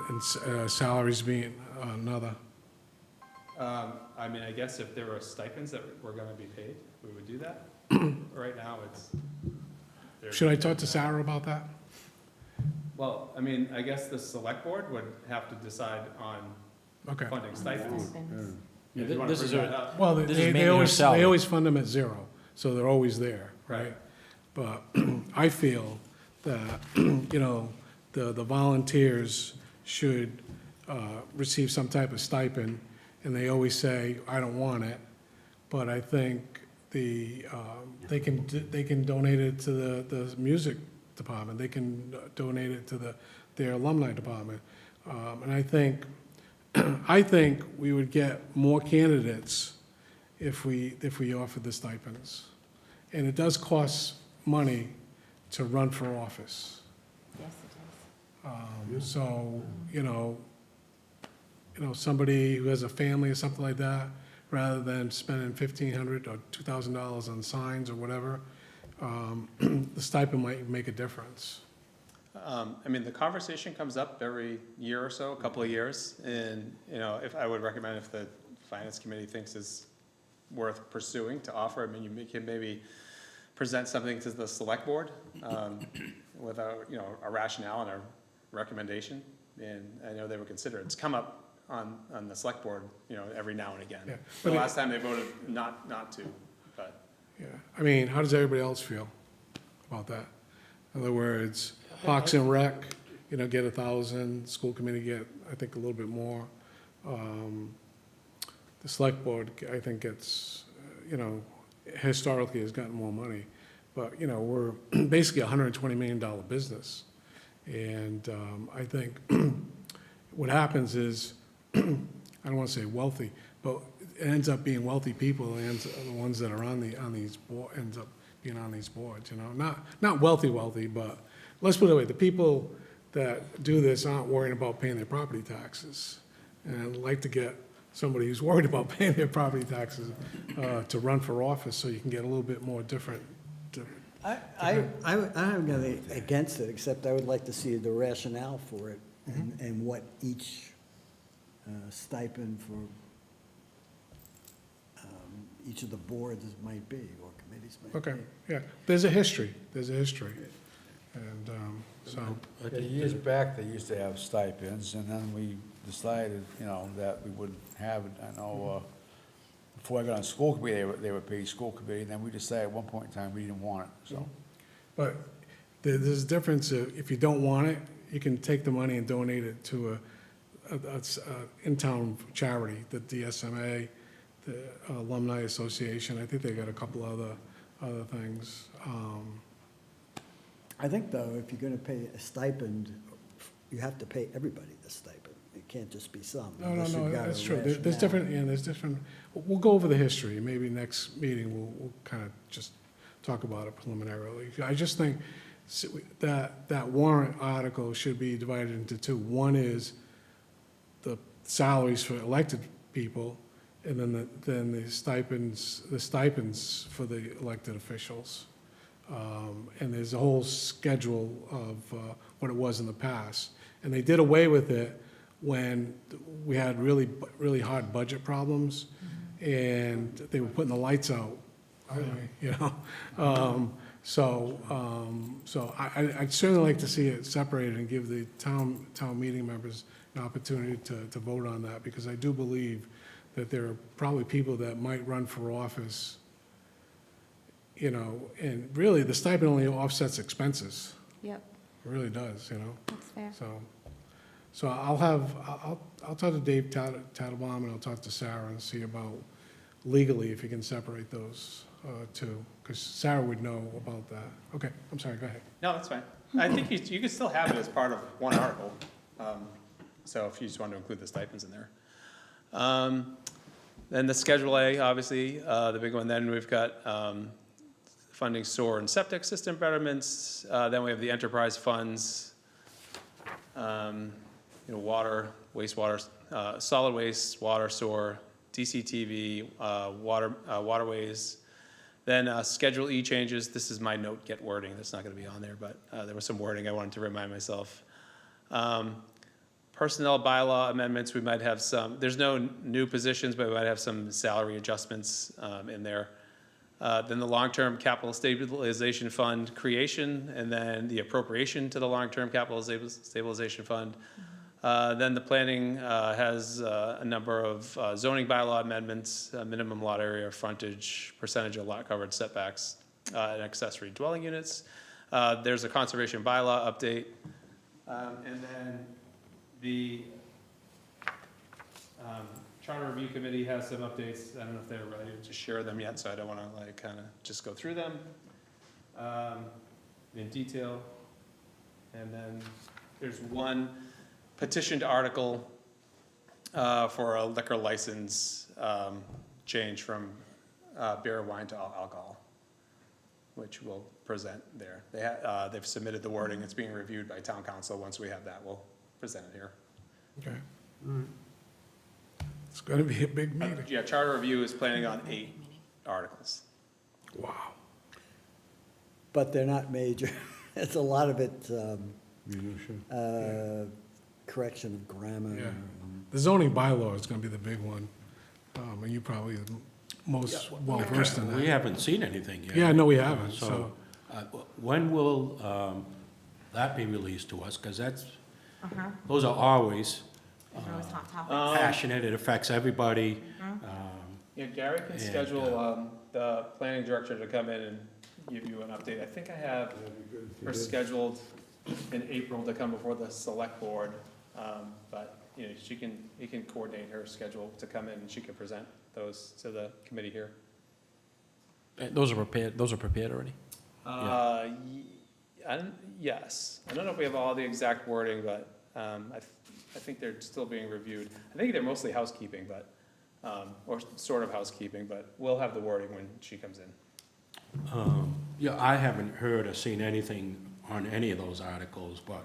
and salaries being another. I mean, I guess if there were stipends that were gonna be paid, we would do that. Right now, it's. Should I talk to Sarah about that? Well, I mean, I guess the select board would have to decide on Okay. funding stipends. Yeah, If you wanna this is bring a- that up. Well, This is they mainly your always, salary. they always fund them at zero, so they're always there, right? Right. But I feel that, you know, the volunteers should receive some type of stipend, and they always say, I don't want it. But I think they can donate it to the music department, they can donate it to their alumni department. And I think we would get more candidates if we offered the stipends. And it does cost money to run for office. Yes, it is. So, somebody who has a family or something like that, rather than spending $1,500 or $2,000 on signs or whatever, the stipend might make a difference. I mean, the conversation comes up every year or so, a couple of years, and, if I would recommend if the finance committee thinks is worth pursuing to offer, I mean, you can maybe present something to the select board, with a rationale and a recommendation, and I know they would consider it. It's come up on the select board, every now and again. Yeah, The but last time they voted not to, but. Yeah, I mean, how does everybody else feel about that? In other words, Parks and Rec, get 1,000, school committee get, I think, a little bit more. The select board, I think, gets, historically has gotten more money. But, we're basically a $120 million business. And I think what happens is, I don't want to say wealthy, but it ends up being wealthy people, and the ones that are on these boards, ends up being on these boards, Not wealthy, but let's put it away, the people that do this aren't worrying about paying their property taxes. And I'd like to get somebody who's worried about paying their property taxes to run for office, so you can get a little bit more different. I'm not against it, except I would like to see the rationale for it and what each stipend for each of the boards might be, or committees might be. Okay, yeah, there's a history, and so, Yeah, years back, they used to have stipends, and then we decided, that we wouldn't have it. I know, before I got on school committee, they were paid school committee, and then we decided at one point in time, we didn't want it, so. but there's a difference, if you don't want it, you can take the money and donate it to a in-town charity, the DSMA, the Alumni Association, I think they got a couple other things. I think, though, if you're gonna pay a stipend, you have to pay everybody the stipend. It can't just be some. unless you've got a That's true. There's rationale. different, we'll go over the history, maybe next meeting, we'll kind of just talk about it preliminarily. I just think that warrant article should be divided into two. One is the salaries for elected people, and then the stipends for the elected officials. And there's a whole schedule of what it was in the past. And they did away with it when we had really hard budget problems, and they were putting the lights out, So I'd certainly like to see it separated and give the town meeting members an opportunity to vote on that, because I do believe that there are probably people that might run for office, and really, the stipend only offsets expenses. Yep, It really does, that's fair. So I'll talk to Dave Tattlebaum, and I'll talk to Sarah and see about legally if you can separate those two, because Sarah would know about that. Okay, I'm sorry, go ahead. No, that's fine. I think you could still have it as part of one article, so if you just want to include the stipends in there. Then the Schedule A, obviously, the big one, then we've got funding sewer and septic system betterments, then we have the enterprise funds, water, wastewater, solid waste, water, sewer, DCTV, waterways. Then Schedule E changes, this is my note, get wording, that's not gonna be on there, but there was some wording I wanted to remind myself. Personnel bylaw amendments, we might have some, there's no new positions, but we might have some salary adjustments in there. Then the long-term capital stabilization fund creation, and then the appropriation to the long-term capital stabilization fund. Then the planning has a number of zoning bylaw amendments, minimum lot area, frontage, percentage of lot covered setbacks, and accessory dwelling units. There's a conservation bylaw update. And then the Charter Review Committee has some updates. I don't know if they're ready to share them yet, so I don't want to like kind of just go through them in detail. And then there's one petitioned article for a liquor license change from beer and wine to all alcohol, which we'll present there. They've submitted the wording. It's being reviewed by town council. Once we have that, we'll present it here. Okay. It's gonna be a big meeting. Yeah, Charter Review is planning on 8 articles. Wow. But they're not major. It's a lot of it, correction of grammar. Yeah. The zoning bylaw is gonna be the big one, and you probably are the most well-versed in that. We haven't seen anything yet. Yeah, no, we haven't, so. When will that be released to us? Because Uh-huh. those are always Those are always hot topics. passionate, it affects everybody. Yeah, Gary can And, schedule the planning director to come in and give you an update. I think I have her scheduled in April to come before the select board. But, you know, he can coordinate her schedule to come in and she can present those to the committee here. Those are prepared already? Yes. I don't know if we have all the exact wording, but I think they're still being reviewed. I think they're mostly housekeeping, but, or sort of housekeeping, but we'll have the wording when she comes in. Yeah, I haven't heard or seen anything on any of those articles, but,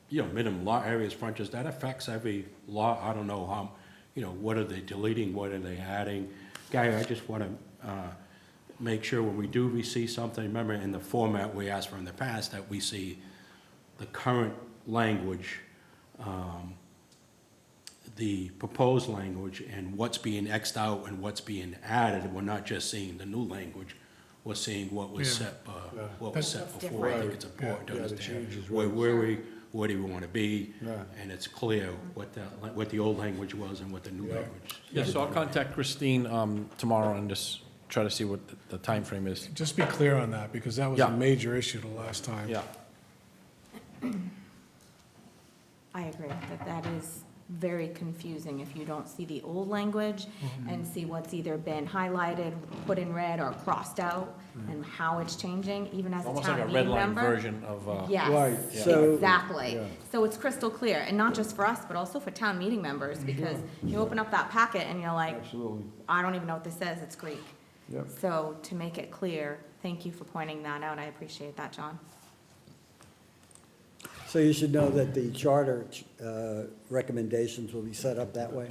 you know, minimum lot areas frontage, that affects every lot. I don't know how, you know, what are they deleting, what are they adding? Gary, I just want to make sure when we do receive something, remember in the format we asked for in the past, that we see the current language, the proposed language, and what's being Xed out and what's being added. We're not just seeing the new language, we're seeing what was Yeah. set, what was set That's before. I think different. it's important to Yeah, the understand changes, where right. where do we want to be, Yeah. and it's clear what the old language was and what the new Yeah. language. Yeah, so I'll contact Christine tomorrow and just try to see what the timeframe is. Just be clear on that, because that was a Yeah. major issue the last time. Yeah. I agree that that is very confusing if you don't see the old language and see what's either been highlighted, put in red, or crossed out, and how it's changing, even as a Almost like town a red meeting line member. version of, Right, Yes, so- exactly. Yeah. So it's crystal clear, and not just for us, but also for town meeting members, because you open up that packet and you're like, Absolutely. I don't even know what this says, it's Greek. Yep. So to make it clear, thank you for pointing that out, I appreciate that, John. So you should know that the charter recommendations will be set up that way,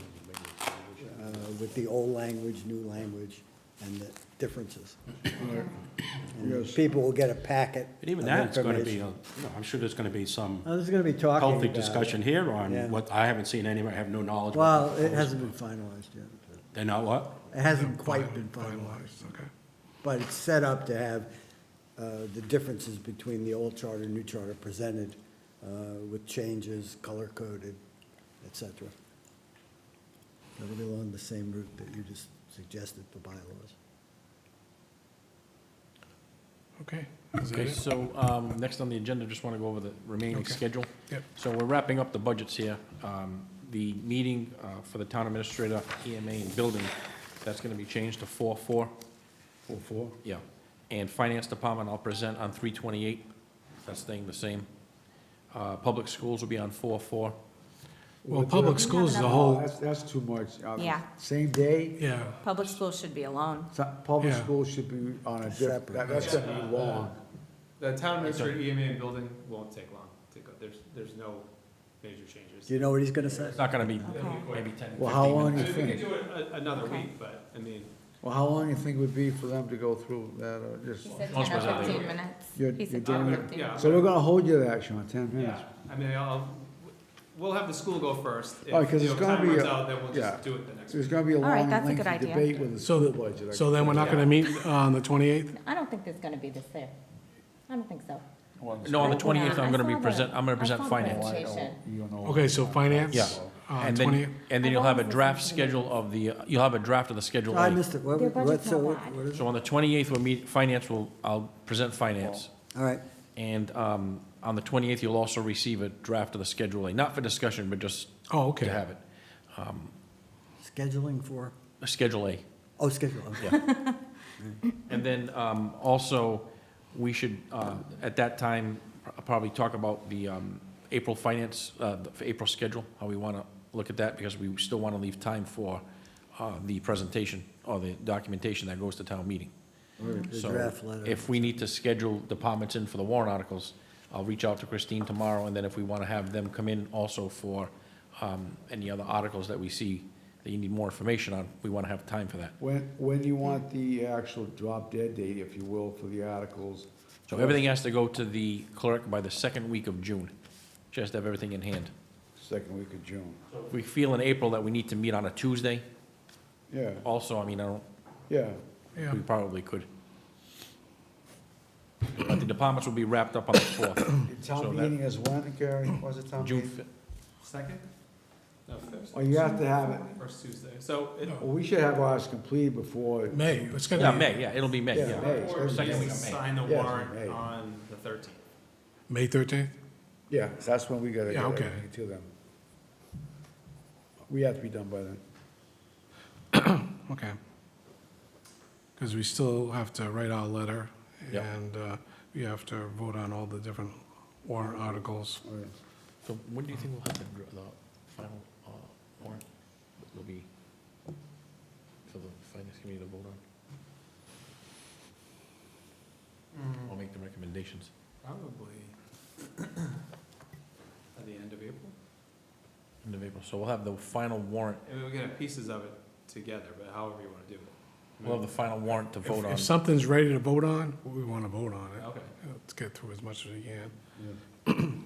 with the old language, new language, and the differences. And Yes. people will get a packet But even of that's going to be, information. you know, I'm sure there's going to be some There's gonna be talking healthy about it. discussion here Yeah. on what, I haven't seen any, I have no knowledge. what Well, the it proposed- hasn't been finalized yet. They're not what? It hasn't quite been finalized, Okay. but it's set up to have the differences between the old charter and new charter presented with changes, color-coded, et cetera. It'll be along the same route that you just suggested for bylaws. Okay. Is that Okay, it? so next on the agenda, just want to go over the remaining Okay. schedule. Yep. So we're wrapping up the budgets here. The meeting for the town administrator, EMA and building, that's going to be changed to 4/4. 4-4? Yeah. And finance department, I'll present on 3/28. That's staying the same. Public schools will be on 4/4. Well, public schools as a whole, That's too much. Yeah. Same day, yeah, Public schools should be alone. public Yeah. schools should be on a different, Separate. that's gonna be long. The town administrator, EMA and building won't take long to go. There's no major changes. Do you know what he's gonna say? It's not going to be maybe 10, 15 Well, how long minutes. you We could think? do it another Okay. week, but, I mean, Well, how long you think would be for them to go through that, or just? He said Most 10 or presenting. 15 minutes. You're- He you're said doing 10 or it- 15 yeah. minutes. So we're gonna hold you to that, Sean, 10 minutes. yeah, I mean, we'll have the school go first. If, Oh, 'cause you it's know, gonna time be runs a- out, then we'll yeah. just do it the next There's week. gonna be a All right, long, that's a good lengthy idea. debate with the So school the- budget. I so can then we're tell not you. gonna meet on the 28th? I don't think there's gonna be this there. I don't think so. No, on the 28th, Yeah, I'm going to I be saw present, the- I'm going to I present saw the finance. presentation. You don't know. Okay, so finance? Yeah. And then, 20th? and then I've you'll have a always draft listened to the schedule of the, you'll have a draft of the Schedule I A. missed it. What, Their what, budget's so not what bad. what is it? So on the 28th, we'll meet, finance will, I'll present finance. All right, And On the 28th, you'll also receive a draft of the Schedule A, not for discussion, but just Oh, okay. to have it. Scheduling for, Schedule A. oh, schedule, okay. And then also, we should, at that time, probably talk about the April finance, the April schedule, how we want to look at that, because we still want to leave time for the presentation or the documentation that goes to town meeting. The So draft letter. if we need to schedule departments in for the warrant articles, I'll reach out to Christine tomorrow, and then if we want to have them come in also for any other articles that we see that you need more information on, we want to have time for that. When you want the actual drop dead date, if you will, for the articles? So everything has to go to the clerk by the second week of June. She has to have everything in hand. Second week of June. If we feel in April that we need to meet on a Tuesday, Yeah, also, I mean, yeah. Yeah. we probably could. But the departments will be wrapped up on the 4th. The So town that- meeting is when, Gary? Was it town June meeting? 5th. Second? No, first. Oh, you have to have it, First Tuesday. So it, well, we should have ours completed before. May, it's gonna Yeah, be May, yeah, it'll be May, Yeah, yeah. May. or Second we week of May. sign the Yes, warrant May. on the 13th. May 13th? Yeah, that's when we gotta Yeah, get okay. everything to them. We have to be done by then. Okay. Because we still have to write our letter, Yep. and we have to vote on all the different warrant articles. All right. So when do you think we'll have the final warrant? Will be for the finance committee to vote on? Or make the recommendations? Probably at the end of April. End of April. So we'll have the final warrant, I mean, we can have pieces of it together, but however you want to do it. we'll have the final warrant to vote on. If something's ready to vote on, we want to vote on it. Okay. Let's get through as much as we can.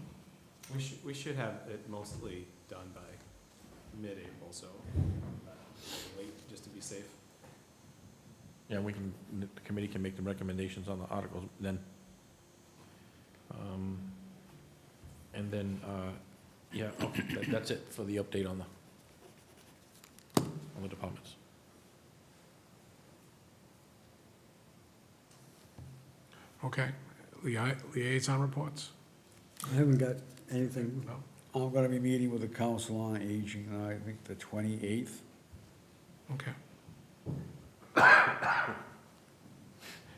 We should have it mostly done by mid-April, so wait, just to be safe. Yeah, we can, the committee can make the recommendations on the articles then. And then, yeah, okay, that's it for the update on the departments. Okay. Liaison reports? I haven't got anything. No? I'm gonna be meeting with the Council on Aging, I think the 28th. Okay.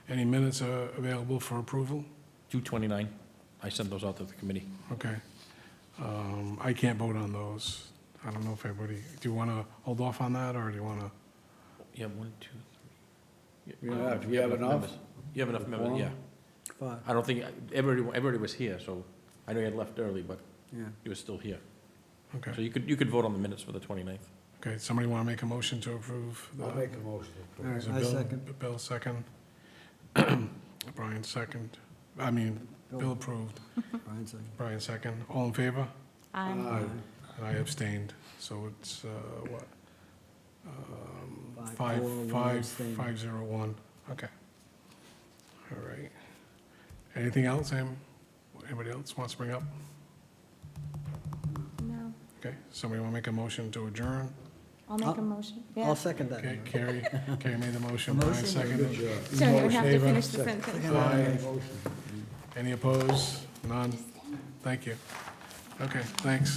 Any minutes are available for approval? 229, I sent those out to the committee. Okay. I can't vote on those. I don't know if everybody, do you want to hold off on that, or do you want to? You have 1, 2, 3. We have enough? members. You have enough members, yeah. Five, I don't think, everybody was here, so I know you had left early, but yeah. you were still here. So Okay. you could vote on the minutes for the 29th. Okay, somebody want to make a motion to approve? the- I'll make a motion. All right, Is it I Bill? second. Bill second. Brian second. Bill approved. Brian second. Brian second. All in favor? I'm, And I abstained, so it's, what? Five, four, one 501. Okay. All right. Anything else, anybody else wants to bring up? no, Okay, somebody want to make a motion to adjourn? I'll make a motion, yeah. I'll second that. Okay, Carrie made the motion, Brian motion? seconded. So I have to Favor? finish the sentence. Aye. Any opposed? None? Thank you. Okay, thanks.